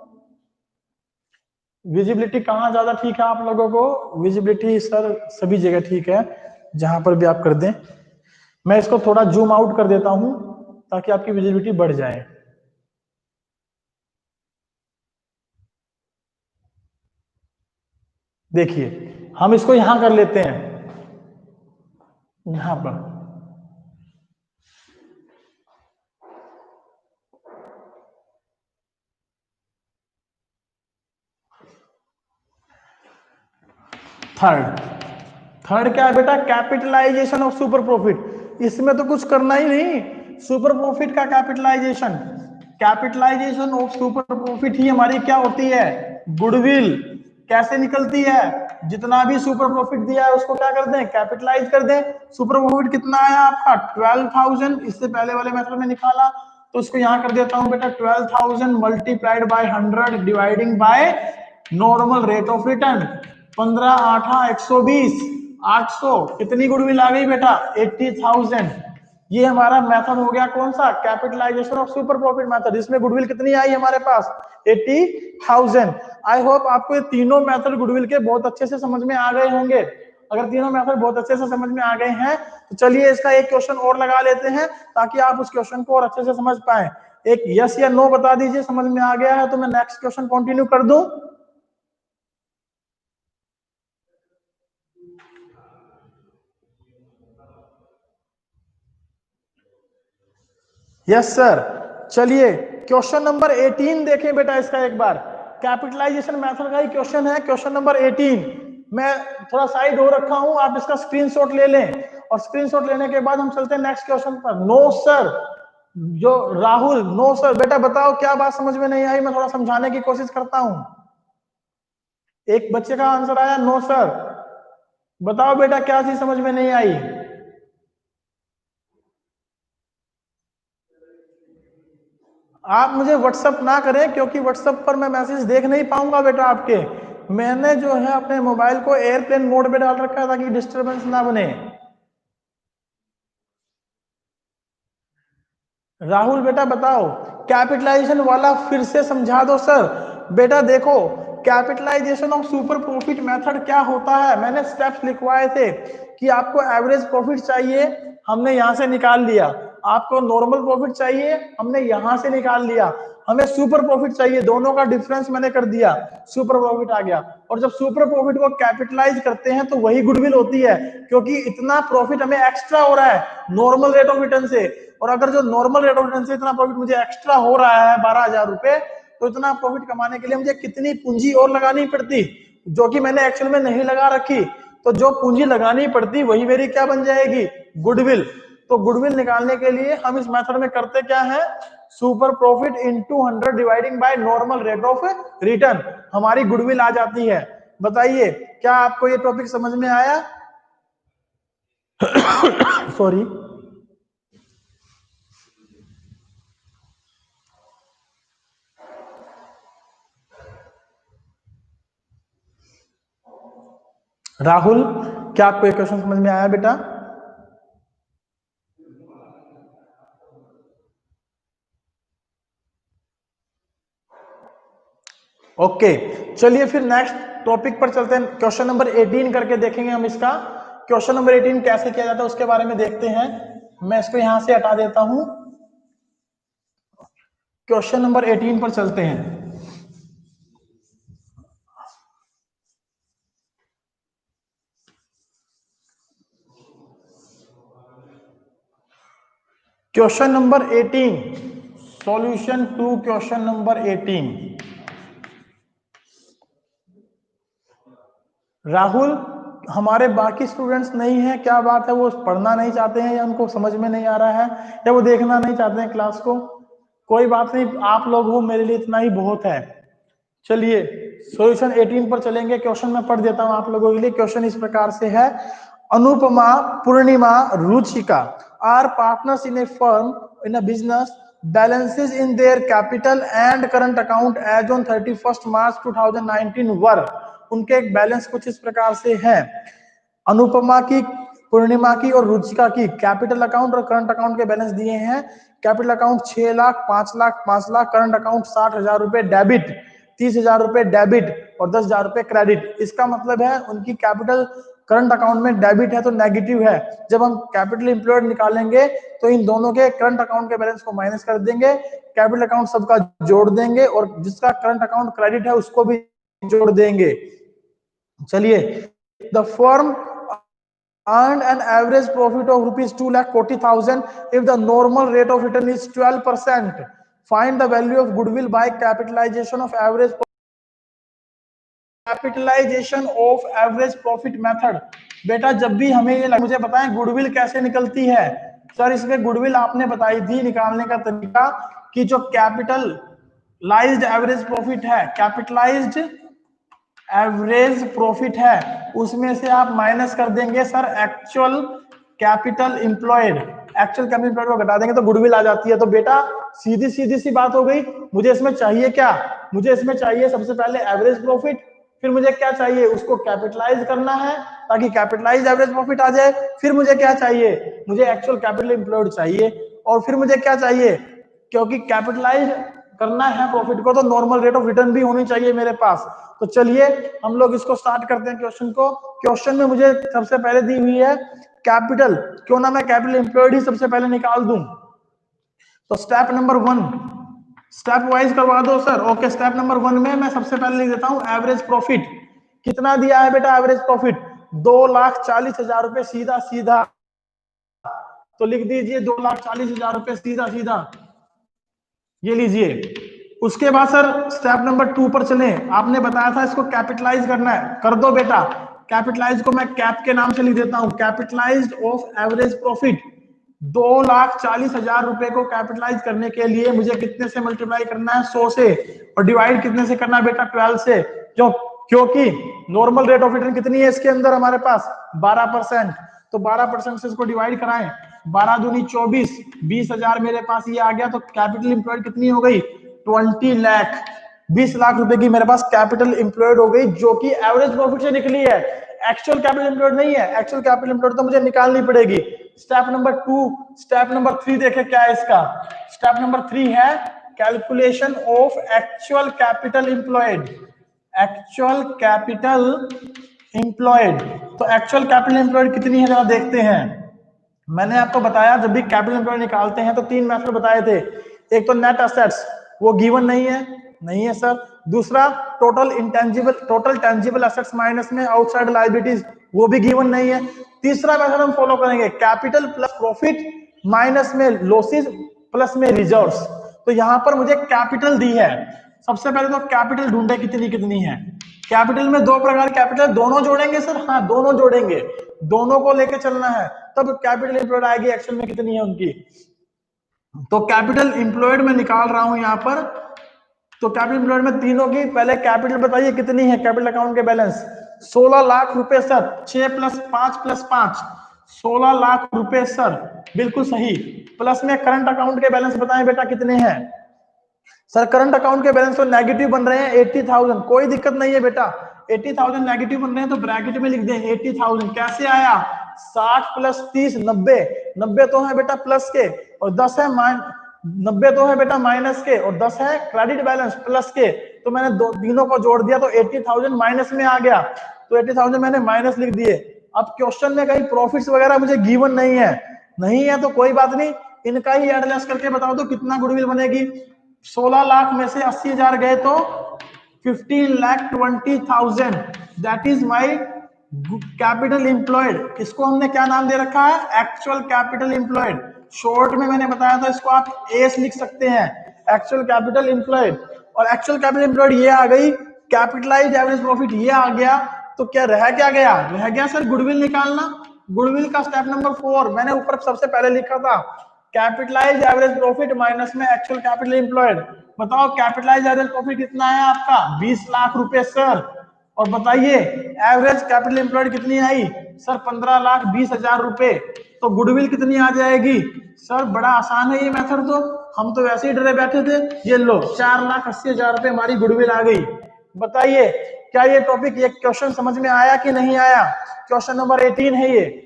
विजिबिलिटी कहां ज्यादा ठीक है आप लोगों को? विजिबिलिटी सर सभी जगह ठीक है, जहां पर भी आप कर दें। मैं इसको थोड़ा जूम आउट कर देता हूं ताकि आपकी विजिबिलिटी बढ़ जाए। देखिए हम इसको यहां कर लेते हैं, यहां पर थर्ड थर्ड क्या है बेटा, कैपिटलाइजेशन ऑफ सुपर प्रॉफिट। इसमें तो कुछ करना ही नहीं, सुपर प्रॉफिट का capitalization, capitalization of super profit ही हमारी क्या होती है, गुडविल। कैसे निकलती है, जितना भी सुपर प्रॉफिट दिया है उसको क्या कर दें, कैपिटलाइज कर दें। सुपर प्रॉफिट कितना आया आपका 12,000, इससे पहले वाले मेथड में निकाला, तो उसको यहां कर देता हूं बेटा 12,000 multiplied bye 100 dividing by normal rate of return. 15 8 120 800, कितनी गुडविल आ गई बेटा 80,000। ये हमारा मेथड हो गया कौन सा, capitalization of super profit method. इसमें गुडविल कितनी आई हमारे पास 80,000। आई होप आपको ये तीनों मेथड गुडविल के बहुत अच्छे से समझ में आ गए होंगे। अगर तीनों मेथड बहुत अच्छे से समझ में आ गए हैं तो चलिए इसका एक क्वेश्चन और लगा लेते हैं ताकि आप उस क्वेश्चन को और अच्छे से समझ पाए। एक यस या नो बता दीजिए, समझ में आ गया है तो मैं नेक्स्ट क्वेश्चन कंटिन्यू कर दूं। Yes sir. चलिए क्वेश्चन नंबर 18 देखें बेटा इसका एक बार, कैपिटलाइजेशन मेथड का ही क्वेश्चन है, क्वेश्चन नंबर 18। मैं थोड़ा साइड हो रखा हूं, आप इसका स्क्रीनशॉट ले लें और स्क्रीनशॉट लेने के बाद हम चलते हैं नेक्स्ट क्वेश्चन पर। नो सर, जो राहुल, नो सर। बेटा बताओ क्या बात समझ में नहीं आई, मैं थोड़ा समझाने की कोशिश करता हूं। एक बच्चे का आंसर आया नो सर। बताओ बेटा क्या चीज समझ में नहीं आई। आप मुझे व्हाट्सअप ना करें क्योंकि व्हाट्सअप पर मैं मैसेज देख नहीं पाऊंगा बेटा आपके। मैंने जो है अपने मोबाइल को एयरप्लेन मोड पे डाल रखा है ताकि डिस्टरबेंस ना बने। राहुल बेटा बताओ, कैपिटलाइजेशन वाला फिर से समझा दो सर। बेटा देखो, capitalization of super profit method क्या होता है, मैंने स्टेप्स लिखवाए थे कि आपको एवरेज प्रॉफिट चाहिए, हमने यहां से निकाल लिया। आपको नॉर्मल प्रॉफिट चाहिए, हमने यहां से निकाल लिया। हमें सुपर प्रॉफिट चाहिए, दोनों का डिफरेंस मैंने कर दिया, सुपर प्रॉफिट आ गया। और जब सुपर प्रॉफिट को कैपिटलाइज करते हैं तो वही गुडविल होती है, क्योंकि इतना प्रॉफिट हमें एक्स्ट्रा हो रहा है नॉर्मल रेट ऑफ रिटर्न से। और अगर जो नॉर्मल रेट ऑफ रिटर्न से इतना प्रॉफिट मुझे एक्स्ट्रा हो रहा है 12,000 रुपए, तो इतना प्रॉफिट कमाने के लिए मुझे कितनी पूंजी और लगानी पड़ती, जो कि मैंने एक्चुअल में नहीं लगा रखी। तो जो पूंजी लगानी पड़ती वही मेरी क्या बन जाएगी, गुडविल। तो गुडविल निकालने के लिए हम इस मेथड में करते क्या है, super profit into 100 dividing by normal rate of return, हमारी गुडविल आ जाती है। बताइए क्या आपको ये टॉपिक समझ में आया। सॉरी। राहुल क्या आपको ये क्वेश्चन समझ में आया बेटा। ओके चलिए फिर नेक्स्ट टॉपिक पर चलते हैं, क्वेश्चन नंबर 18 करके देखेंगे हम इसका। क्वेश्चन नंबर 18 कैसे किया जाता है उसके बारे में देखते हैं। मैं इसको यहां से हटा देता हूं। क्वेश्चन नंबर 18 पर चलते हैं। Question number 18, solution to question number 18। Rahul हमारे बाकी स्टूडेंट्स नहीं है, क्या बात है, वो पढ़ना नहीं चाहते हैं या उनको समझ में नहीं आ रहा है या वो देखना नहीं चाहते हैं क्लास को। कोई बात नहीं, आप लोग हो मेरे लिए इतना ही बहुत है। चलिए सॉल्यूशन 18 पर चलेंगे। क्वेश्चन मैं पढ़ देता हूं आप लोगों के लिए। क्वेश्चन इस प्रकार से है, Anupama, Purnima, Ruchika are partners in a firm in a business, balances in their capital and current account as on 31st March 2019 वर। उनके एक बैलेंस कुछ इस प्रकार से है। अनुपमा की, पूर्णिमा की और रुचिका की कैपिटल अकाउंट और करंट अकाउंट के बैलेंस दिए हैं। Capital account 6 lakh, 5 lakh, 5 lakh, current account 60,000 रुपए डेबिट, 30,000 रुपए डेबिट और 10,000 रुपए क्रेडिट। इसका मतलब है उनकी कैपिटल करंट अकाउंट में डेबिट है तो नेगेटिव है। जब हम कैपिटल इंप्लॉयड निकालेंगे तो इन दोनों के करंट अकाउंट के बैलेंस को माइनस कर देंगे, कैपिटल अकाउंट सबका जोड़ देंगे और जिसका करंट अकाउंट क्रेडिट है उसको भी जोड़ देंगे। चलिए, the firm earned an average profit of rupees 2,40,000 if the normal rate of return is 12%. Find the value of goodwill by capitalization of average capitalization of average profit method. बेटा जब भी हमें ये मुझे बताएं गुडविल कैसे निकलती है। सर इसमें गुडविल आपने बताई थी निकालने का तरीका कि जो कैपिटलाइज्ड एवरेज प्रॉफिट है, कैपिटलाइज्ड एवरेज प्रॉफिट है, उसमें से आप माइनस कर देंगे sir actual capital employed. Actual capital employed को घटा देंगे तो गुडविल आ जाती है। तो बेटा सीधी सीधी सी बात हो गई। मुझे इसमें चाहिए क्या? मुझे इसमें चाहिए सबसे पहले एवरेज प्रॉफिट, फिर मुझे क्या चाहिए? उसको कैपिटलाइज करना है ताकि कैपिटलाइज एवरेज प्रॉफिट आ जाए। फिर मुझे क्या चाहिए? मुझे एक्चुअल कैपिटल इंप्लॉयड चाहिए। और फिर मुझे क्या चाहिए? क्योंकि कैपिटलाइज करना है प्रॉफिट को तो नॉर्मल रेट ऑफ रिटर्न भी होनी चाहिए मेरे पास। तो चलिए हम लोग इसको स्टार्ट करते हैं क्वेश्चन को। क्वेश्चन में मुझे सबसे पहले दी हुई है कैपिटल, क्यों ना मैं कैपिटल इंप्लॉयड ही सबसे पहले निकाल दूं। तो स्टेप नंबर 1 स्टेप वाइज करवा दो सर। ओके, स्टेप नंबर 1 में मैं सबसे पहले लिख देता हूं एवरेज प्रॉफिट। कितना दिया है बेटा एवरेज प्रॉफिट? 2,40,000 रुपए सीधा सीधा। तो लिख दीजिए 2,40,000 रुपए सीधा सीधा, ये लीजिए। उसके बाद सर स्टेप नंबर 2 पर चले। आपने बताया था इसको कैपिटलाइज करना है, कर दो बेटा। कैपिटलाइज को मैं कैप के नाम से लिख देता हूं, कैपिटलाइज्ड ऑफ एवरेज प्रॉफिट। 2,40,000 रुपए को कैपिटलाइज करने के लिए मुझे कितने से मल्टीप्लाई करना है? 100 से। और डिवाइड कितने से करना है बेटा? 12 से। क्योंकि नॉर्मल रेट ऑफ रिटर्न कितनी है इसके अंदर हमारे पास? 12%। तो 12% से इसको डिवाइड कराएं। 12 दूनी 24, 20,000 मेरे पास ये आ गया। तो कैपिटल इंप्लॉयड कितनी हो गई? 20 लाख। 20 लाख रुपए की मेरे पास कैपिटल इंप्लॉयड हो गई, जो कि एवरेज प्रॉफिट से निकली है। एक्चुअल कैपिटल इंप्लॉयड नहीं है। एक्चुअल कैपिटल इंप्लॉयड तो मुझे निकालनी पड़ेगी। Step number 2। स्टेप नंबर 3 देखें क्या है इसका। स्टेप नंबर 3 है calculation of actual capital employed. Actual capital employed. तो एक्चुअल कैपिटल इंप्लॉयड कितनी है जरा देखते हैं। मैंने आपको बताया जब भी कैपिटल इंप्लॉयड निकालते हैं तो 3 मेथड बताए थे। एक तो नेट एसेट्स, वो गिवन नहीं है, नहीं है सर। दूसरा टोटल टेंजिबल एसेट्स माइनस में आउटसाइड लायबिलिटीज, वो भी गिवन नहीं है। तीसरा मेथड हम फॉलो करेंगे कैपिटल प्लस प्रॉफिट माइनस में लॉसेस प्लस में रिजर्व्स। तो यहां पर मुझे कैपिटल दी है। सबसे पहले तो कैपिटल ढूंढे कितनी कितनी है। कैपिटल में 2 प्रकार कैपिटल, दोनों जोड़ेंगे सर? हाँ दोनों जोड़ेंगे, दोनों को लेके चलना है तब कैपिटल इंप्लॉयड आएगी। एक्चुअल में कितनी है उनकी? तो कैपिटल इंप्लॉयड में निकाल रहा हूं यहां पर। तो कैपिटल इंप्लॉयड में तीनों की पहले कैपिटल बताइए कितनी है। कैपिटल अकाउंट के बैलेंस 16 लाख रुपए सर। 6 + 5 + 5 16 लाख रुपए सर, बिल्कुल सही। प्लस में करंट अकाउंट के बैलेंस बताएं बेटा कितने हैं। सर करंट अकाउंट के बैलेंस तो नेगेटिव बन रहे हैं 80,000। कोई दिक्कत नहीं है बेटा, 80,000 नेगेटिव बन रहे हैं तो ब्रैकेट में लिख दें 80,000। कैसे आया? 60 + 30 90। 90 तो है बेटा प्लस के और 10 है 90 तो है बेटा माइनस के और 10 है क्रेडिट बैलेंस प्लस के। तो मैंने तीनों को जोड़ दिया तो 80,000 माइनस में आ गया। तो 80,000 मैंने माइनस लिख दिए। अब क्वेश्चन में कहीं प्रॉफिट्स वगैरह मुझे गिवन नहीं है, नहीं है तो कोई बात नहीं, इनका ही एड लेस करके बताओ तो कितना गुडविल बनेगी। 16 लाख में से 80,000 गए तो 15,20,000, that is my capital employed. इसको हमने क्या नाम दे रखा है? Actual capital employed. शॉर्ट में मैंने बताया था इसको आप एस लिख सकते हैं, एक्चुअल कैपिटल इंप्लॉयड। और एक्चुअल कैपिटल इंप्लॉयड ये आ गई, कैपिटलाइज्ड एवरेज प्रॉफिट ये आ गया। तो क्या रह गया? रह गया सर गुडविल निकालना। गुडविल का स्टेप नंबर 4 मैंने ऊपर सबसे पहले लिखा था, कैपिटलाइज्ड एवरेज प्रॉफिट माइनस में एक्चुअल कैपिटल इंप्लॉयड। बताओ कैपिटलाइज्ड एवरेज प्रॉफिट कितना है आपका? 20 लाख रुपए सर। और बताइए एवरेज कैपिटल इंप्लॉयड कितनी आई सर? 15,20,000 रुपए। तो गुडविल कितनी आ जाएगी सर? बड़ा आसान है ये मेथड, तो हम तो वैसे ही डरे बैठे थे। ये लो 4,80,000 रुपए हमारी गुडविल आ गई। बताइए क्या ये टॉपिक, ये क्वेश्चन समझ में आया कि नहीं आया? क्वेश्चन नंबर 18 है ये।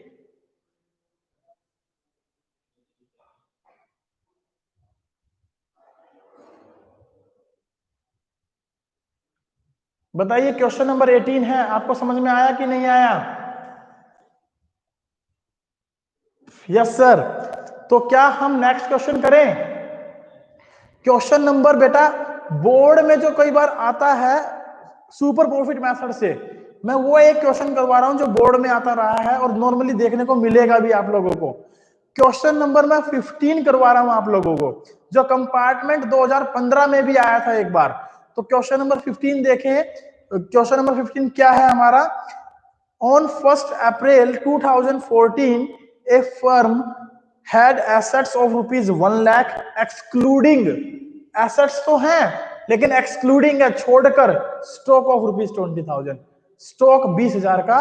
बताइए क्वेश्चन नंबर 18 है, आपको समझ में आया कि नहीं आया? Yes sir. तो क्या हम नेक्स्ट क्वेश्चन करें? क्वेश्चन नंबर बेटा बोर्ड में जो कई बार आता है सुपर प्रॉफिट मेथड से, मैं वो एक क्वेश्चन करवा रहा हूं जो बोर्ड में आता रहा है और नॉर्मली देखने को मिलेगा भी आप लोगों को। क्वेश्चन नंबर मैं 15 करवा रहा हूं आप लोगों को, जो कंपार्टमेंट 2015 में भी आया था एक बार। तो क्वेश्चन नंबर 15 देखें। क्वेश्चन नंबर 15 क्या है हमारा? On 1 April 2014 A firm had assets of ₹1 lakh excluding, assets तो हैं लेकिन एक्सक्लूडिंग है, छोड़कर, स्टॉक ऑफ ₹20,000, स्टॉक 20,000 का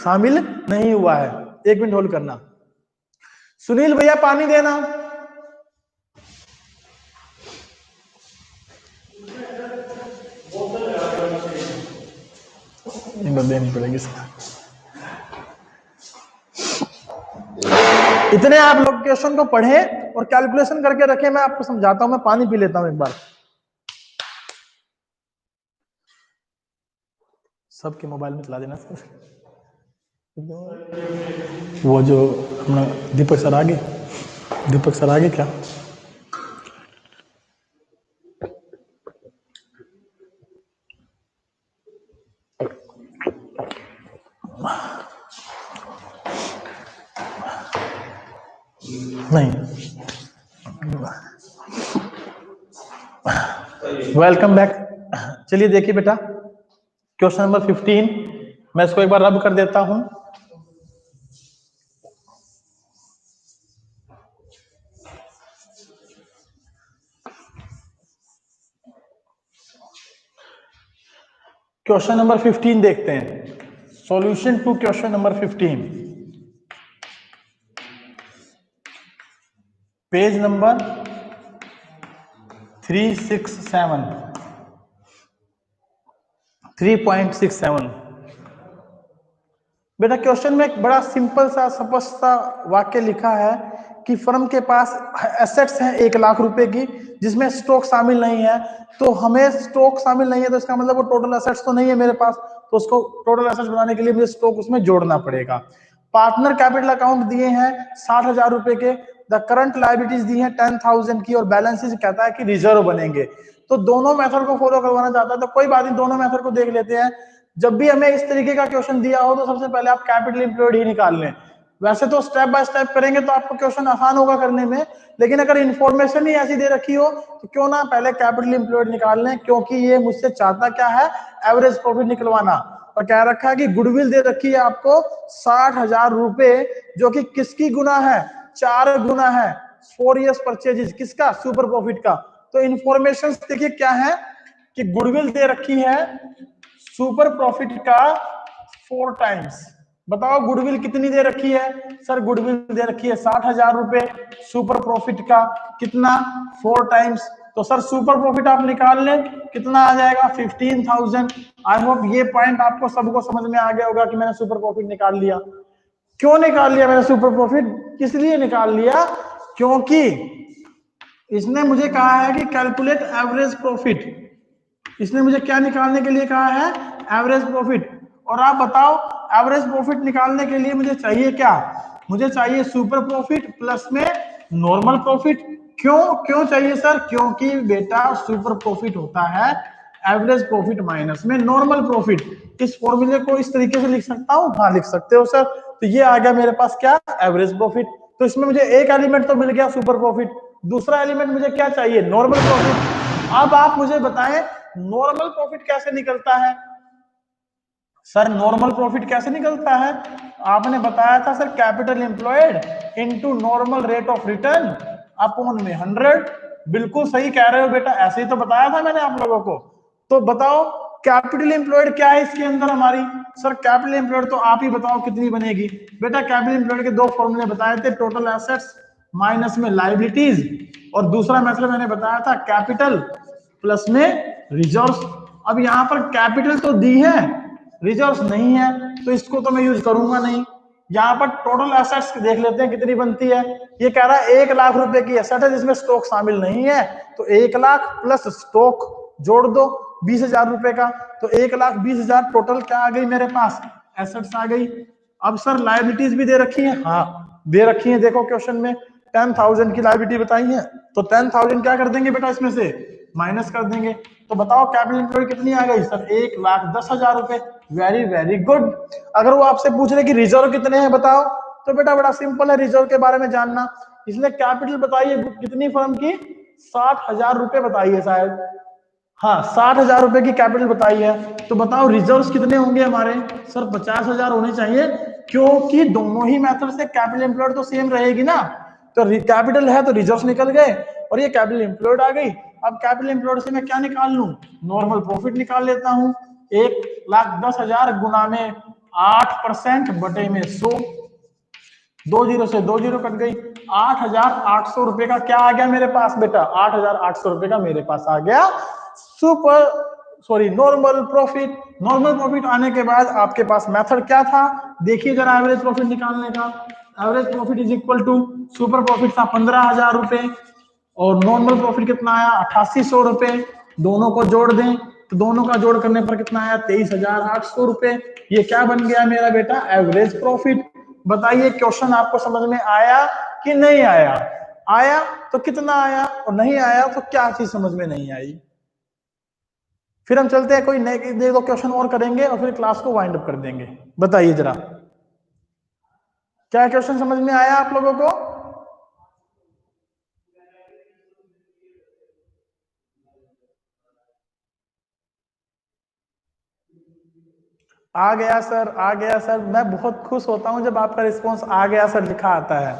शामिल नहीं हुआ है। 1 मिनट होल्ड करना। सुनील भैया पानी देना। देनी पड़ेगी। इतने आप लोग क्वेश्चन को पढ़ें और कैलकुलेशन करके रखें। मैं आपको समझाता हूं, मैं पानी पी लेता हूं एक बार। सबके मोबाइल में चला देना सर। वो जो अपना दीपक सर आगे, दीपक सर आगे क्या? नहीं, वेलकम बैक। चलिए देखिए बेटा, क्वेश्चन नंबर 15 मैं इसको एक बार रब कर देता हूं। क्वेश्चन नंबर 15 देखते हैं। Solution to question number 15, page number 367। बेटा क्वेश्चन में एक बड़ा सिंपल सा स्पष्ट सा वाक्य लिखा है कि फर्म के पास एसेट्स हैं 1 लाख रुपए की, जिसमें स्टॉक शामिल नहीं है। तो हमें स्टॉक शामिल नहीं है तो इसका मतलब वो टोटल एसेट्स तो नहीं है मेरे पास, तो उसको टोटल एसेट्स बनाने के लिए मुझे स्टॉक उसमें जोड़ना पड़ेगा। पार्टनर कैपिटल अकाउंट दिए हैं 60,000 रुपए के, द करंट लायबिलिटीज दी है 10,000 की, और बैलेंस शीट कहता है कि रिजर्व बनेंगे। तो दोनों मेथड को फॉलो करवाना चाहता है तो कोई बात नहीं, दोनों मेथड को देख लेते हैं। जब भी हमें इस तरीके का क्वेश्चन दिया हो तो सबसे पहले आप कैपिटल एम्प्लॉयड ही निकाल लें। वैसे तो स्टेप बाय स्टेप करेंगे तो आपको क्वेश्चन आसान होगा करने में, लेकिन अगर इन्फॉर्मेशन ही ऐसी दे रखी हो तो क्यों ना पहले कैपिटल एम्प्लॉयड निकाल लें, क्योंकि ये मुझसे चाहता क्या है, एवरेज प्रॉफिट निकलवाना। और कह रखा है कि गुडविल दे रखी है आपको 60,000 रुपए, जो कि किसकी गुना है, 4 गुना है 4 years परचेजेस, किसका, सुपर प्रॉफिट का। तो इन्फॉर्मेशन देखिए क्या है कि गुडविल दे रखी है सुपर प्रॉफिट का 4 टाइम्स। बताओ गुडविल कितनी दे रखी है? सर गुडविल दे रखी है 60,000 रुपए, सुपर प्रॉफिट का कितना, 4 टाइम्स। तो सर सुपर प्रॉफिट आप निकाल लें, कितना आ जाएगा, 15,000। आई होप ये पॉइंट आपको सबको समझ में आ गया होगा कि मैंने सुपर प्रॉफिट निकाल लिया। क्यों निकाल लिया मैंने सुपर प्रॉफिट, किस लिए निकाल लिया? क्योंकि इसने मुझे कहा है कि कैलकुलेट एवरेज प्रॉफिट। इसने मुझे क्या निकालने के लिए कहा है, एवरेज प्रॉफिट। और आप बताओ एवरेज प्रॉफिट निकालने के लिए मुझे चाहिए क्या, मुझे चाहिए सुपर प्रॉफिट प्लस में नॉर्मल प्रॉफिट। क्यों चाहिए सर? क्योंकि बेटा सुपर प्रॉफिट होता है एवरेज प्रॉफिट माइनस में नॉर्मल प्रॉफिट। इस फॉर्मूले को इस तरीके से लिख सकता हूं? हाँ लिख सकते हो सर। तो ये आ गया मेरे पास क्या, एवरेज प्रॉफिट। तो इसमें मुझे एक एलिमेंट तो मिल गया सुपर प्रॉफिट, दूसरा एलिमेंट मुझे क्या चाहिए, नॉर्मल प्रॉफिट। अब आप मुझे बताएं नॉर्मल प्रॉफिट कैसे निकलता है? सर नॉर्मल प्रॉफिट कैसे निकलता है? आपने बताया था sir capital employed into normal rate of return upon में 100। बिल्कुल सही कह रहे हो बेटा, ऐसे ही तो बताया था मैंने आप लोगों को। तो बताओ कैपिटल एम्प्लॉयड क्या है इसके अंदर हमारी? सर कैपिटल एम्प्लॉयड तो आप ही बताओ कितनी बनेगी। बेटा कैपिटल एम्प्लॉयड के 2 फॉर्मूले बताए थे, टोटल एसेट्स माइनस में लायबिलिटीज, और दूसरा मेथड मैंने बताया था कैपिटल प्लस में रिजर्व्स। अब यहाँ पर कैपिटल तो दी है, रिजर्व्स नहीं है, तो इसको तो मैं यूज करूंगा नहीं। यहाँ पर टोटल एसेट्स देख लेते हैं कितनी बनती है। ये कह रहा है 1 लाख रुपए की एसेट है जिसमें स्टॉक शामिल नहीं है, तो 1 लाख प्लस स्टॉक जोड़ दो 20,000 रुपए का, तो 1,20,000 टोटल क्या आ गई मेरे पास, एसेट्स आ गई। अब सर लायबिलिटीज भी दे रखी है, हाँ दे रखी है, देखो क्वेश्चन में 10,000 की लायबिलिटी बताई है, तो 10,000 क्या कर देंगे बेटा, इसमें से माइनस कर देंगे। तो बताओ कैपिटल एम्प्लॉयड कितनी आ गई सर, 1,10,000 रुपए। Very very good. अगर वो आपसे पूछ रहे कि रिजर्व कितने हैं बताओ, तो बेटा बड़ा सिंपल है रिजर्व के बारे में जानना। इसलिए कैपिटल बताइए कितनी फर्म की, 60,000 रुपए बताइए शायद। हाँ, 60,000 रुपए की कैपिटल बताई है, तो बताओ रिजर्व्स कितने होंगे हमारे? सर 50,000 होने चाहिए, क्योंकि दोनों ही मेथड से कैपिटल एम्प्लॉयड तो सेम रहेगी ना। तो कैपिटल है तो रिजर्व्स निकल गए और ये कैपिटल एम्प्लॉयड आ गई। अब कैपिटल एम्प्लॉयड से मैं क्या निकाल लूं? नॉर्मल प्रॉफिट निकाल लेता हूं। 1,10,000 गुना में 8% बटे में 100, 20 से 20 कट गई। 8,800 रुपए का क्या आ गया मेरे पास बेटा? 8,800 रुपए का मेरे पास आ गया super sorry normal profit. Normal profit आने के बाद आपके पास मेथड क्या था? देखिए जरा एवरेज प्रॉफिट निकालने का। Average profit is equal to super profit था 15,000 रुपए और नॉर्मल प्रॉफिट कितना आया? 8800 रुपए। दोनों को जोड़ दें तो दोनों का जोड़ करने पर कितना आया? 23,800 रुपए। ये क्या बन गया मेरा बेटा? Average profit. बताइए क्वेश्चन आपको समझ में आया कि नहीं आया? आया तो कितना आया और नहीं आया तो क्या चीज समझ में नहीं आई? फिर हम चलते हैं कोई नए 2 क्वेश्चन और करेंगे और फिर क्लास को वाइंड अप कर देंगे। बताइए जरा क्या क्वेश्चन समझ में आया आप लोगों को? आ गया सर, आ गया सर। मैं बहुत खुश होता हूं जब आपका रिस्पांस आ गया सर लिखा आता है,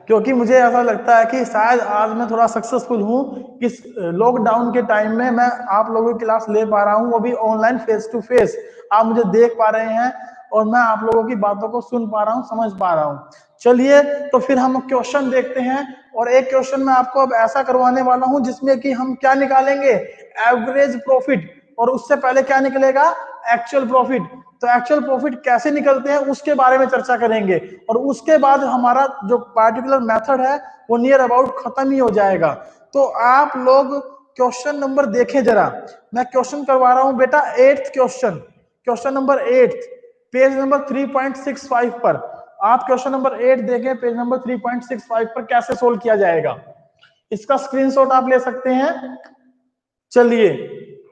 क्योंकि मुझे ऐसा लगता है कि शायद आज मैं थोड़ा सक्सेसफुल हूं कि लॉकडाउन के टाइम में मैं आप लोगों की क्लास ले पा रहा हूं, वो भी ऑनलाइन फेस टू फेस। आप मुझे देख पा रहे हैं और मैं आप लोगों की बातों को सुन पा रहा हूं, समझ पा रहा हूं। चलिए तो फिर हम क्वेश्चन देखते हैं और एक क्वेश्चन मैं आपको अब ऐसा करवाने वाला हूं जिसमें कि हम क्या निकालेंगे? Average profit. और उससे पहले क्या निकलेगा? Actual profit. तो एक्चुअल प्रॉफिट कैसे निकलते हैं उसके बारे में चर्चा करेंगे और उसके बाद हमारा जो पार्टिकुलर मेथड है वो नियर अबाउट खत्म ही हो जाएगा। तो आप लोग क्वेश्चन नंबर देखें जरा। मैं क्वेश्चन करवा रहा हूं बेटा 8th question, question number 8 page number 3.65 पर। आप क्वेश्चन नंबर 8 देखें पेज नंबर 3.65 पर कैसे सोल्व किया जाएगा। इसका स्क्रीनशॉट आप ले सकते हैं। चलिए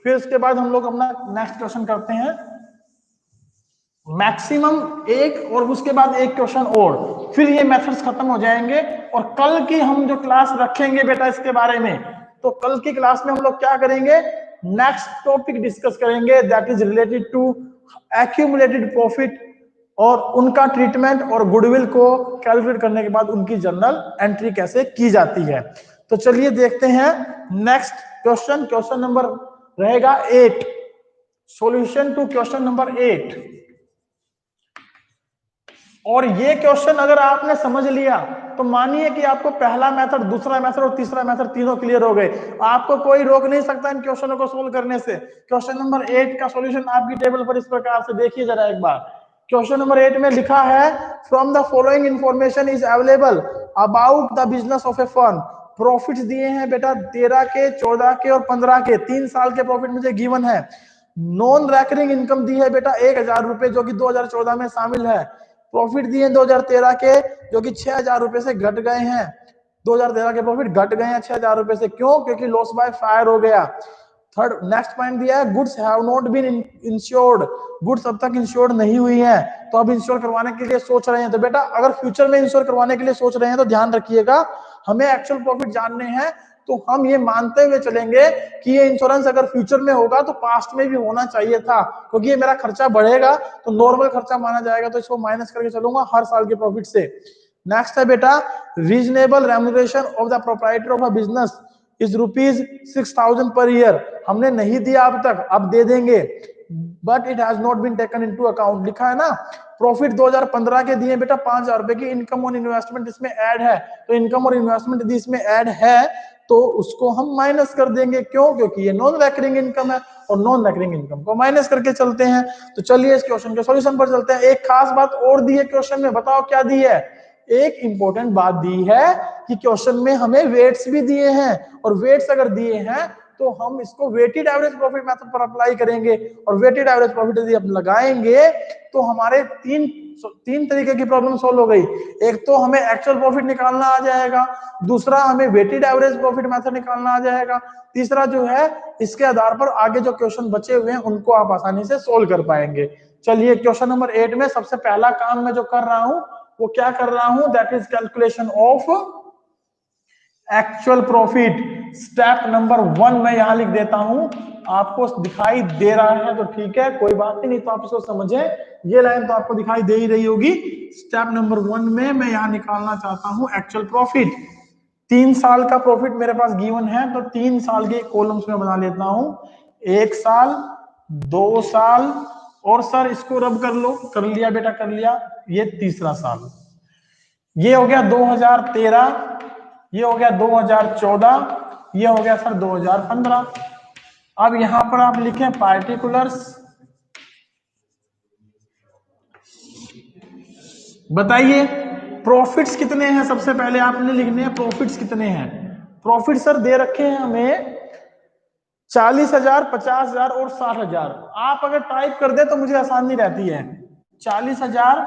फिर उसके बाद हम लोग अपना नेक्स्ट क्वेश्चन करते हैं। मैक्सिमम एक और उसके बाद एक क्वेश्चन और, फिर ये मेथड्स खत्म हो जाएंगे और कल की हम जो क्लास रखेंगे बेटा इसके बारे में, तो कल की क्लास में हम लोग क्या करेंगे? नेक्स्ट टॉपिक डिस्कस करेंगे that is related to accumulated profit और उनका ट्रीटमेंट और गुडविल को कैलकुलेट करने के बाद उनकी जर्नल एंट्री कैसे की जाती है। तो चलिए देखते हैं नेक्स्ट क्वेश्चन। क्वेश्चन नंबर रहेगा 8, सॉल्यूशन टू क्वेश्चन नंबर 8। और ये क्वेश्चन अगर आपने समझ लिया तो मानिए कि आपको पहला मेथड, दूसरा मेथड और तीसरा मेथड तीनों क्लियर हो गए। आपको कोई रोक नहीं सकता इन क्वेश्चनों को सोल्व करने से। क्वेश्चन नंबर 8 का सॉल्यूशन आपकी टेबल पर इस प्रकार से देखिए जरा एक बार। क्वेश्चन नंबर 8 में लिखा है from the following information is available about the business of A firm. Profits दिए हैं बेटा 13 के, 14 के और 15 के, 3 साल के प्रॉफिट मुझे गिवन है। नॉन रेकरिंग इनकम दी है बेटा 1,000 रुपए जो कि 2014 में शामिल है। प्रॉफिट दिए 2013 के जो कि 6,000 रुपए से घट गए हैं। 2013 के प्रॉफिट घट गए हैं 6,000 रुपए से, क्यों? क्योंकि लॉस बाय फायर हो गया। थर्ड नेक्स्ट पॉइंट दिया है goods have not been insured. Goods अब तक इंश्योर्ड नहीं हुई है, तो अब इंश्योर करवाने के लिए सोच रहे हैं। तो बेटा अगर फ्यूचर में इंश्योर करवाने के लिए सोच रहे हैं तो ध्यान रखिएगा हमें एक्चुअल प्रॉफिट जानने हैं, तो हम ये मानते हुए चलेंगे कि ये इंश्योरेंस अगर फ्यूचर में होगा तो पास्ट में भी होना चाहिए था, क्योंकि ये मेरा खर्चा बढ़ेगा तो नॉर्मल खर्चा माना जाएगा, तो इसको माइनस करके चलूंगा हर साल के प्रॉफिट से। नेक्स्ट है बेटा reasonable remuneration of the proprietor of a business is ₹6,000 per year. हमने नहीं दिया अब तक, अब दे देंगे, but it has not been taken into account. लिखा है ना प्रॉफिट 2015 के दिए बेटा 5,000 रुपए की, इनकम और इन्वेस्टमेंट इसमें ऐड है, तो इनकम और इन्वेस्टमेंट यदि इसमें ऐड है तो उसको हम माइनस कर देंगे। क्यों? क्योंकि ये नॉन रेकरिंग इनकम है और नॉन रेकरिंग इनकम को माइनस करके चलते हैं। तो चलिए इस क्वेश्चन के सॉल्यूशन पर चलते हैं। एक खास बात और दी है क्वेश्चन में, बताओ क्या दी है? एक इंपॉर्टेंट बात दी है कि क्वेश्चन में हमें वेट्स भी दिए हैं, और वेट्स अगर दिए हैं तो हम इसको वेटेड एवरेज प्रॉफिट मेथड पर अप्लाई करेंगे, और वेटेड एवरेज प्रॉफिट यदि हम लगाएंगे तो हमारे तीन तरीके की प्रॉब्लम सोल्व हो गई। एक तो हमें एक्चुअल प्रॉफिट निकालना आ जाएगा, दूसरा हमें वेटेड एवरेज प्रॉफिट मेथड निकालना आ जाएगा, तीसरा जो है इसके आधार पर आगे जो क्वेश्चन बचे हुए हैं उनको आप आसानी से सोल्व कर पाएंगे। चलिए क्वेश्चन नंबर 8 में सबसे पहला काम मैं जो कर रहा हूं वो क्या कर रहा हूं? That is calculation of actual profit step number 1 मैं यहां लिख देता हूं, आपको दिखाई दे रहा है तो ठीक है, कोई बात ही नहीं, तो आप इसको समझे, ये लाइन तो आपको दिखाई दे ही रही होगी। स्टेप नंबर 1 में मैं यहां निकालना चाहता हूं एक्चुअल प्रॉफिट। 3 साल का प्रॉफिट मेरे पास गिवन है, तो 3 साल के कॉलम्स में बना लेता हूं, 1 साल, 2 साल, और सर इसको रब कर लो, कर लिया बेटा, कर लिया, ये तीसरा साल। ये हो गया 2013, ये हो गया 2014, ये हो गया सर 2015। अब यहां पर आप लिखें पार्टिकुलर्स, बताइए प्रॉफिट्स कितने हैं, सबसे पहले आपने लिखने हैं प्रॉफिट्स कितने हैं। प्रॉफिट सर दे रखे हैं हमें 40,000, 50,000 और 60,000। आप अगर टाइप कर दे तो मुझे आसानी रहती है। 40,000,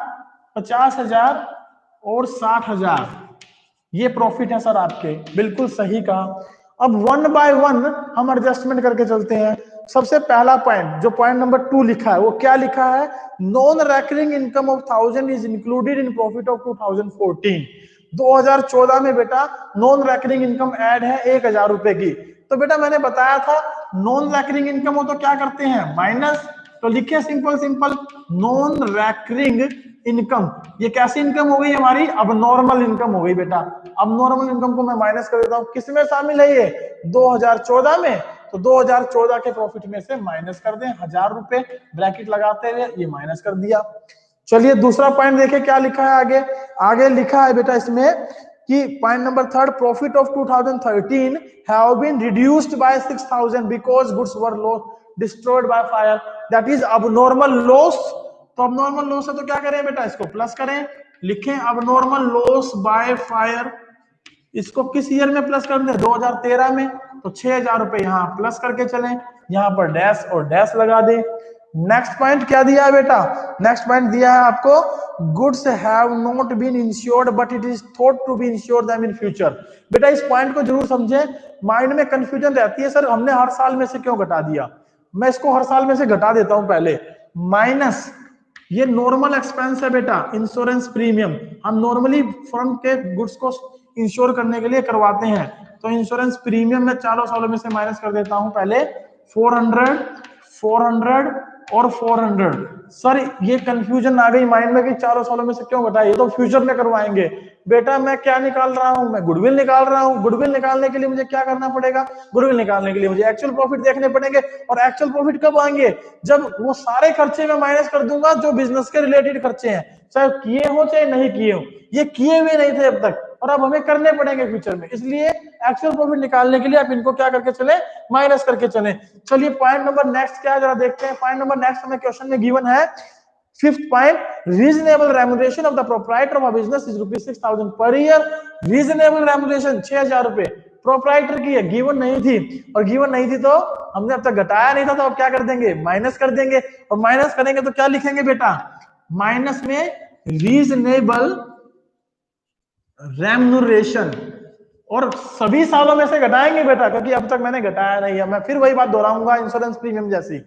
50,000 और 60,000, ये प्रॉफिट है सर आपके, बिल्कुल सही कहा। अब 1 बाय 1 हम एडजस्टमेंट करके चलते हैं। सबसे पहला पॉइंट, जो पॉइंट नंबर 2 लिखा है, वो क्या लिखा है, non recurring income of 1000 is included in profit of 2014। 2014 में बेटा नॉन रेकरिंग इनकम ऐड है 1,000 रुपए की। तो बेटा मैंने बताया था नॉन रेकरिंग इनकम हो तो क्या करते हैं, माइनस। तो लिखिए simple simple, non recurring income, ये कैसी इनकम हो गई हमारी, अब नॉर्मल इनकम हो गई बेटा। अब नॉर्मल इनकम को मैं माइनस कर देता हूं, किसमें शामिल है ये, 2014 में। तो 2014 के प्रॉफिट में से माइनस कर दें 1,000 रुपए, ब्रैकेट लगाते हुए ये माइनस कर दिया। चलिए दूसरा पॉइंट देखिए क्या लिखा है आगे। आगे लिखा है बेटा इसमें कि point number 3, profit of 2013 have been reduced by 6,000 because goods were destroyed by fire, that is abnormal loss. तो अबनॉर्मल लॉस है तो क्या करें बेटा, इसको प्लस करें, लिखें अबनॉर्मल लॉस बाय फायर। इसको किस ईयर में प्लस कर दें, 2013 में। तो 6,000 रुपए यहां प्लस करके चलें, यहां पर डैश और डैश लगा दें। नेक्स्ट पॉइंट क्या दिया है बेटा, नेक्स्ट पॉइंट दिया है आपको, goods have not been insured but it is thought to be insured them in future. बेटा इस पॉइंट को जरूर समझें, माइंड में कंफ्यूजन रहती है, सर हमने हर साल में से क्यों घटा दिया। मैं इसको हर साल में से घटा देता हूं पहले, माइनस ये नॉर्मल एक्सपेंस है बेटा, इंश्योरेंस प्रीमियम, हम नॉर्मली फर्म के गुड्स को इंश्योर करने के लिए करवाते हैं। तो इंश्योरेंस प्रीमियम में चारों सालों में से माइनस कर देता हूं पहले 400, 400 और 400। सर ये कंफ्यूजन आ गई माइंड में कि चारों सालों में से क्यों घटा, ये तो फ्यूचर में करवाएंगे। बेटा मैं क्या निकाल रहा हूं, मैं गुडविल निकाल रहा हूं। गुडविल निकालने के लिए मुझे क्या करना पड़ेगा, गुडविल निकालने के लिए मुझे एक्चुअल प्रॉफिट देखने पड़ेंगे। और एक्चुअल प्रॉफिट कब आएंगे, जब वो सारे खर्चे में माइनस कर दूंगा जो बिजनेस के रिलेटेड खर्चे हैं, चाहे किए हो चाहे नहीं किए हो। ये किए हुए नहीं थे अब तक, और अब हमें करने पड़ेंगे फ्यूचर में, इसलिए एक्चुअल प्रॉफिट निकालने के लिए आप इनको क्या करके चले, माइनस करके चले। चलिए पॉइंट नंबर नेक्स्ट क्या है जरा देखते हैं। पॉइंट नंबर नेक्स्ट हमें क्वेश्चन में गिवन है, fifth point, reasonable remuneration of the proprietor of a business is ₹6,000 per year. Reasonable remuneration 6,000 रुपए प्रोप्राइटर की है, गिवन नहीं थी, और गिवन नहीं थी तो हमने अब तक घटाया नहीं था, तो अब क्या कर देंगे, माइनस कर देंगे। और माइनस करेंगे तो क्या लिखेंगे बेटा, माइनस में रीजनेबल रेम्यूनरेशन, और सभी सालों में से घटाएंगे बेटा, क्योंकि अब तक मैंने घटाया नहीं है। मैं फिर वही बात दोहराऊंगा इंश्योरेंस प्रीमियम जैसी,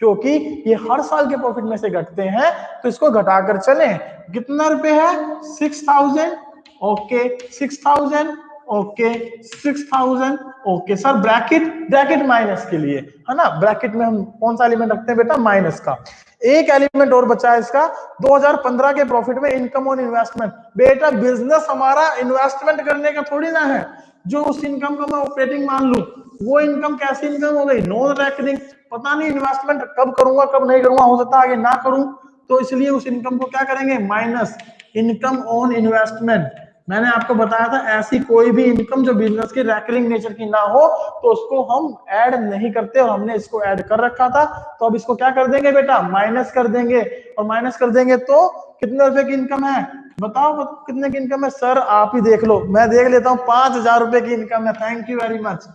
क्योंकि ये हर साल के प्रॉफिट में से घटते हैं, तो इसको घटाकर चलें। कितना रुपए है, 6,000, okay 6,000, okay 6,000, okay sir bracket, bracket minus के लिए है ना, ब्रैकेट में हम कौन सा एलिमेंट रखते हैं बेटा, माइनस का। एक एलिमेंट और बचा है इसका, 2015 के प्रॉफिट में इनकम ऑन इन्वेस्टमेंट। बेटा बिजनेस हमारा इन्वेस्टमेंट करने का थोड़ी ना है, जो उस इनकम को मैं ऑपरेटिंग मान लूं, वो इनकम कैसी इनकम हो गई, नॉन रेकरिंग। पता नहीं इन्वेस्टमेंट कब करूंगा कब नहीं करूंगा, हो सकता है आगे ना करूं, तो इसलिए उस इनकम को क्या करेंगे, माइनस इनकम ऑन इन्वेस्टमेंट। मैंने आपको बताया था ऐसी कोई भी इनकम जो बिजनेस की रैकरिंग नेचर की ना हो तो उसको हम ऐड नहीं करते, और हमने इसको ऐड कर रखा था, तो अब इसको क्या कर देंगे बेटा, माइनस कर देंगे। और माइनस कर देंगे तो कितने रुपए की इनकम है, बताओ कितने की इनकम है, सर आप ही देख लो, मैं देख लेता हूं, 5,000 रुपए की इनकम है, थैंक यू वेरी मच।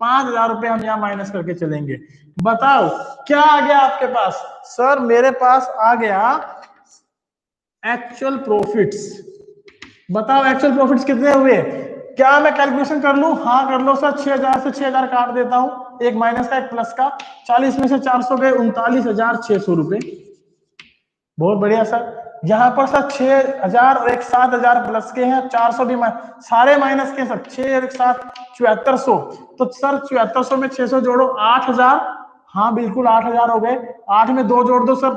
5,000 रुपए हम यहाँ माइनस करके चलेंगे। बताओ क्या आ गया आपके पास, सर मेरे पास आ गया एक्चुअल प्रॉफिट्स। बताओ एक्चुअल प्रॉफिट्स कितने हुए, क्या मैं कैलकुलेशन कर लूं, हाँ कर लो सर, 6,000 से 6,000 काट देता हूं, एक माइनस का एक प्लस का, 40 में से 400 गए, 39,600 रुपए। बहुत बढ़िया सर, यहाँ पर सर 6,000 और एक 7,000 प्लस के हैं, 400 भी सारे माइनस के सर, 6 और एक 7 7400। तो सर 7400 में 600 जोड़ो 8,000। हाँ बिल्कुल 8,000 हो गए। 8 में 2 जोड़ दो सर,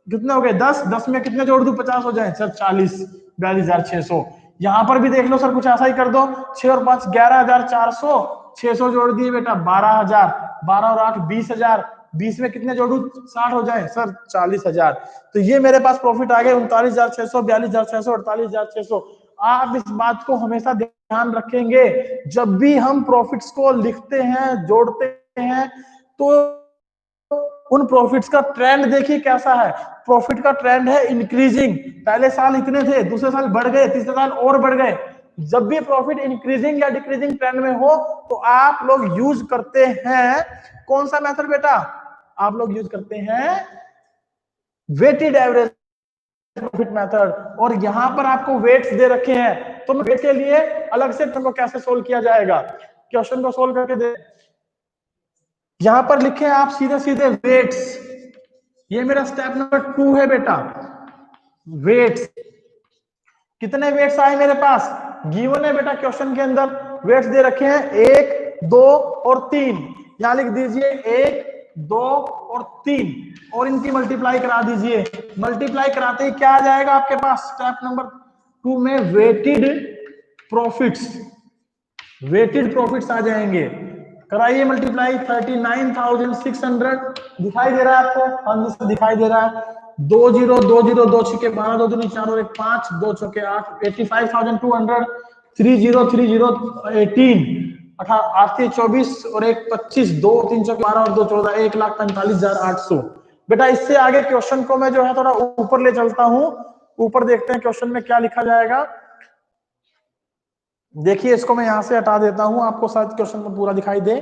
कितने हो गए 10। 10 में कितने जोड़ दू 50 हो जाए सर 40, 42,600। यहाँ पर भी देख लो सर, कुछ ऐसा ही कर दो। 6 और 5 11,400, 600 जोड़ दिए बेटा 12,000, 12 और 8 20,000, 20 में कितने जोड़ू 60 हो जाए सर 40,000। तो ये मेरे पास प्रॉफिट आ गए 39,600, 42,600, 48,600। आप इस बात को हमेशा ध्यान रखेंगे, जब भी हम प्रॉफिट्स को लिखते हैं जोड़ते हैं तो उन प्रॉफिट्स का ट्रेंड देखिए कैसा है। प्रॉफिट का ट्रेंड है इंक्रीजिंग, पहले साल इतने थे, दूसरे साल बढ़ गए, तीसरे साल और बढ़ गए। जब भी प्रॉफिट इंक्रीजिंग या डिक्रीजिंग ट्रेंड में हो तो आप लोग यूज करते हैं कौन सा मेथड बेटा, आप लोग यूज करते हैं वेटेड एवरेज प्रॉफिट मेथड। और यहां पर आपको वेट्स दे रखे हैं, तो वेट के लिए अलग से तुमको कैसे सोल्व किया जाएगा, क्वेश्चन को सोल्व करके दे। यहां पर लिखे आप सीधे सीधे वेट्स, ये मेरा स्टेप नंबर 2 है बेटा। वेट्स कितने वेट्स आए मेरे पास, गिवन है बेटा क्वेश्चन के अंदर, वेट्स दे रखे हैं 1, 2 और 3। यहां लिख दीजिए 1, 2 और 3 और इनकी मल्टीप्लाई करा दीजिए। मल्टीप्लाई कराते ही क्या आ जाएगा आपके पास स्टेप नंबर 2 में, वेटेड प्रॉफिट्स, वेटेड प्रॉफिट्स आ जाएंगे। कराइए मल्टीप्लाई, 39,600 दिखाई दे रहा है आपको, हाँ जी सर दिखाई दे रहा है। 2 0 2 0 2 छके 12, 2 दूनी 4 और 1 5, 2 छके 8, 85,200, 3 0 3 0 18, 8 24 और 1 25, 2 3 छके 12 और 2 14, 1,45,800। बेटा इससे आगे क्वेश्चन को मैं जो है थोड़ा ऊपर ले चलता हूं, ऊपर देखते हैं क्वेश्चन में क्या लिखा जाएगा। देखिए इसको मैं यहां से हटा देता हूं, आपको शायद क्वेश्चन में पूरा दिखाई दे।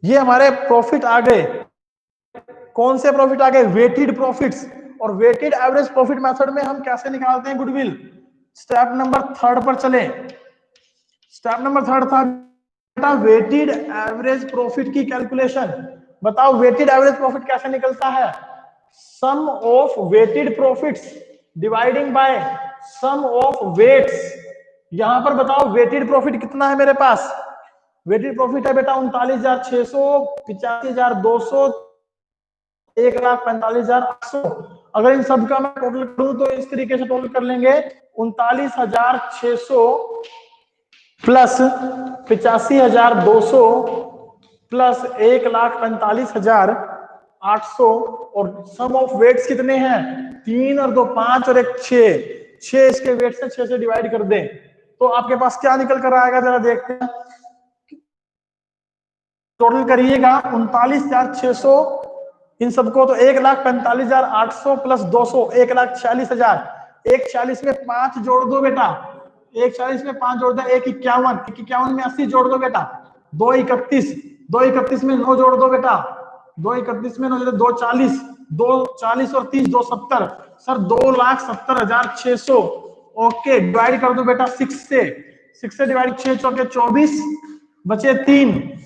ये हमारे प्रॉफिट आ गए, कौन से प्रॉफिट आ गए, वेटेड प्रॉफिट्स। और वेटेड एवरेज प्रॉफिट मेथड में हम कैसे निकालते हैं गुडविल, स्टेप नंबर 3 पर चले। स्टेप नंबर 3 था वेटेड एवरेज प्रॉफिट की कैलकुलेशन। बताओ वेटेड एवरेज प्रॉफिट कैसे निकलता है, sum of weighted profits dividing by sum of weights. यहां पर बताओ वेटेड प्रॉफिट कितना है मेरे पास, वेटेड प्रॉफिट है बेटा 39,600, 85,200, 1,45,800। अगर इन सब का मैं टोटल करूं तो इस तरीके से टोटल कर लेंगे, 39,600 प्लस 85,200 प्लस 1,45,800 और सम ऑफ वेट्स कितने हैं 3 और 2 5 और 1 6 इसके वेट से 6 से डिवाइड कर दें तो आपके पास क्या निकल कर आएगा, जरा देखते हैं। टोटल करिएगा 39,600 इन सबको तो 1,45,800 प्लस 200 1,46,000। 1,46 में 5 जोड़ दो बेटा, 1,46 में 5 जोड़ दो 1,51, 1,51 में 80 जोड़ दो बेटा 2,31, 2,31 में 9 जोड़ दो बेटा, 2,31 में 9 जोड़ 2,40, 2,40 और 30 2,70 सर 2,70,600। ओके डिवाइड कर दो बेटा 6 से डिवाइड 6 चौके 24 बचे 3,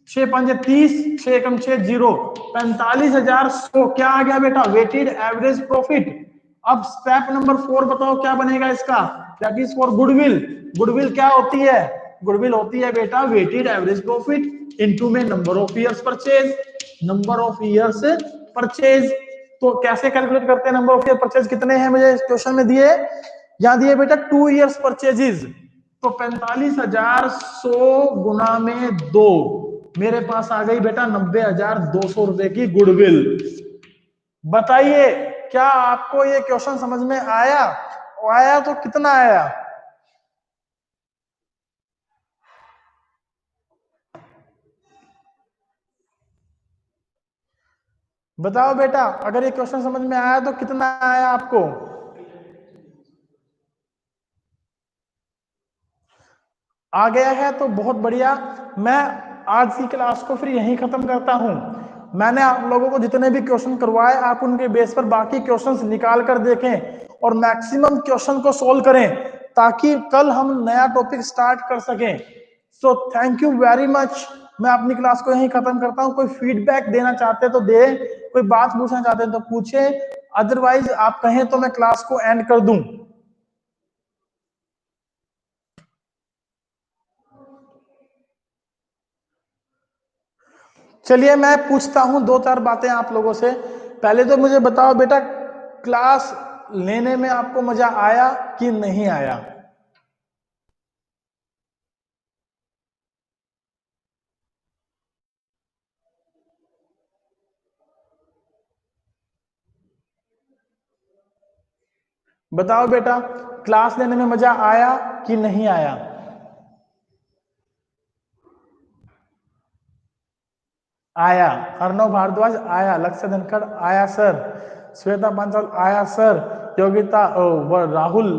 6 5 30, 6 एकम 6 0, 45,100 क्या आ गया बेटा वेटेड एवरेज प्रॉफिट। अब स्टेप नंबर 4 बताओ क्या बनेगा इसका, that is for goodwill. Goodwill क्या होती है, गुडविल होती है बेटा वेटेड एवरेज प्रॉफिट इनटू में number of years purchase, number of years purchase. तो कैसे कैलकुलेट करते हैं नंबर ऑफ ईयर परचेज, कितने हैं मुझे क्वेश्चन में दिए, यहां दिए बेटा 2 ईयर्स परचेजेस, तो 45,100 गुना में 2 मेरे पास आ गई बेटा 90,200 रुपए की गुडविल। बताइए क्या आपको ये क्वेश्चन समझ में आया, आया तो कितना आया, बताओ बेटा अगर ये क्वेश्चन समझ में आया तो कितना आया आपको। आ गया है तो बहुत बढ़िया। मैं आज की क्लास को फिर यहीं खत्म करता हूं। मैंने आप लोगों को जितने भी क्वेश्चन करवाए आप उनके बेस पर बाकी क्वेश्चंस निकाल कर देखें और मैक्सिमम क्वेश्चन को सोल्व करें ताकि कल हम नया टॉपिक स्टार्ट कर सकें। So thank you very much. मैं अपनी क्लास को यहीं खत्म करता हूँ। कोई फीडबैक देना चाहते तो दे, कोई बात पूछना चाहते हैं तो पूछे, अदरवाइज आप कहें तो मैं क्लास को एंड कर दूं। चलिए मैं पूछता हूं 2-4 बातें आप लोगों से। पहले तो मुझे बताओ बेटा, क्लास लेने में आपको मजा आया कि नहीं आया? बताओ बेटा, क्लास लेने में मजा आया कि नहीं आया? आया। अर्णव भारद्वाज आया, लक्ष्य धनखड़ आया सर, श्वेता पांचाल आया सर, योगिता राहुल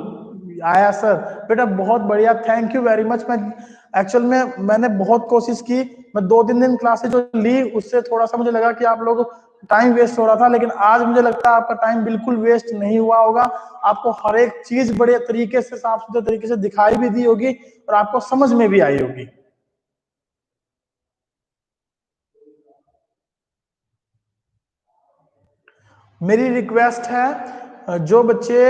आया सर। बेटा बहुत बढ़िया, थैंक यू वेरी मच। मैं एक्चुअल में मैंने बहुत कोशिश की, मैं 2-3 दिन क्लासेस जो ली उससे थोड़ा सा मुझे लगा कि आप लोग टाइम वेस्ट हो रहा था, लेकिन आज मुझे लगता है आपका टाइम बिल्कुल वेस्ट नहीं हुआ होगा। आपको हर एक चीज बड़े तरीके से, साफ सुथरे तरीके से दिखाई भी दी होगी और आपको समझ में भी आई होगी। मेरी रिक्वेस्ट है, जो बच्चे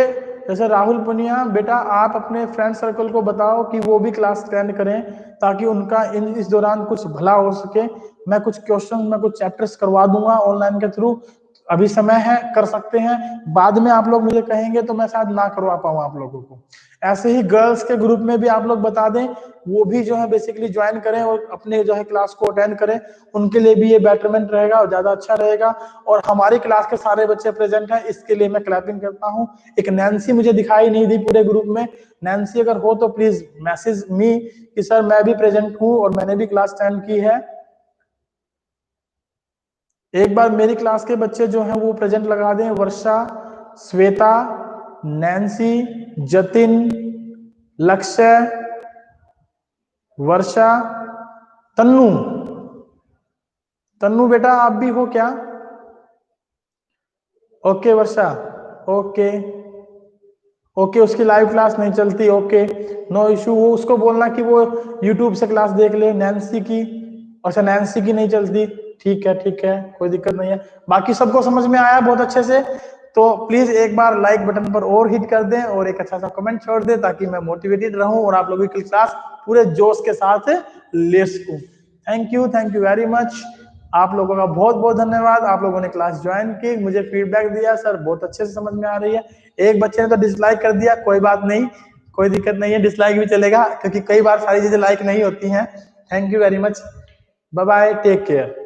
जैसे राहुल पुनिया, बेटा आप अपने फ्रेंड सर्कल को बताओ कि वो भी क्लास अटेंड करें, ताकि उनका इस दौरान कुछ भला हो सके। मैं कुछ क्वेश्चन, मैं कुछ चैप्टर्स करवा दूंगा ऑनलाइन के थ्रू। अभी समय है, कर सकते हैं। बाद में आप लोग मुझे कहेंगे तो मैं शायद ना करवा पाऊँ आप लोगों को। ऐसे ही गर्ल्स के ग्रुप में भी आप लोग बता दें, वो भी जो है बेसिकली ज्वाइन करें और अपने जो है क्लास को अटेंड करें। उनके लिए भी ये बेटरमेंट रहेगा और ज्यादा अच्छा रहेगा। और हमारी क्लास के सारे बच्चे प्रेजेंट हैं, इसके लिए मैं क्लैपिंग करता हूँ। एक नैन्सी मुझे दिखाई नहीं दी पूरे ग्रुप में। नैन्सी अगर हो तो प्लीज मैसेज मी कि सर मैं भी प्रेजेंट हूँ और मैंने भी क्लास अटेंड की है। एक बार मेरी क्लास के बच्चे जो हैं वो प्रेजेंट लगा दें। वर्षा, श्वेता, नैन्सी, जतिन, लक्ष्य, वर्षा, तन्नू। तन्नू बेटा आप भी हो क्या? ओके वर्षा, ओके ओके। उसकी लाइव क्लास नहीं चलती, ओके नो इशू। वो उसको बोलना कि वो यूट्यूब से क्लास देख ले। नैन्सी की, अच्छा नैन्सी की नहीं चलती, ठीक है ठीक है, कोई दिक्कत नहीं है। बाकी सबको समझ में आया बहुत अच्छे से? तो प्लीज एक बार लाइक बटन पर और हिट कर दें और एक अच्छा सा कमेंट छोड़ दें, ताकि मैं मोटिवेटेड रहूं और आप लोगों की क्लास पूरे जोश के साथ ले सकूं। Thank you very much. आप लोगों का बहुत बहुत धन्यवाद। आप लोगों ने क्लास ज्वाइन की, मुझे फीडबैक दिया, सर बहुत अच्छे से समझ में आ रही है। एक बच्चे ने तो डिसलाइक कर दिया, कोई बात नहीं, कोई दिक्कत नहीं है, डिसलाइक भी चलेगा, क्योंकि कई बार सारी चीजें लाइक नहीं होती हैं। Thank you very much, bye bye, take care.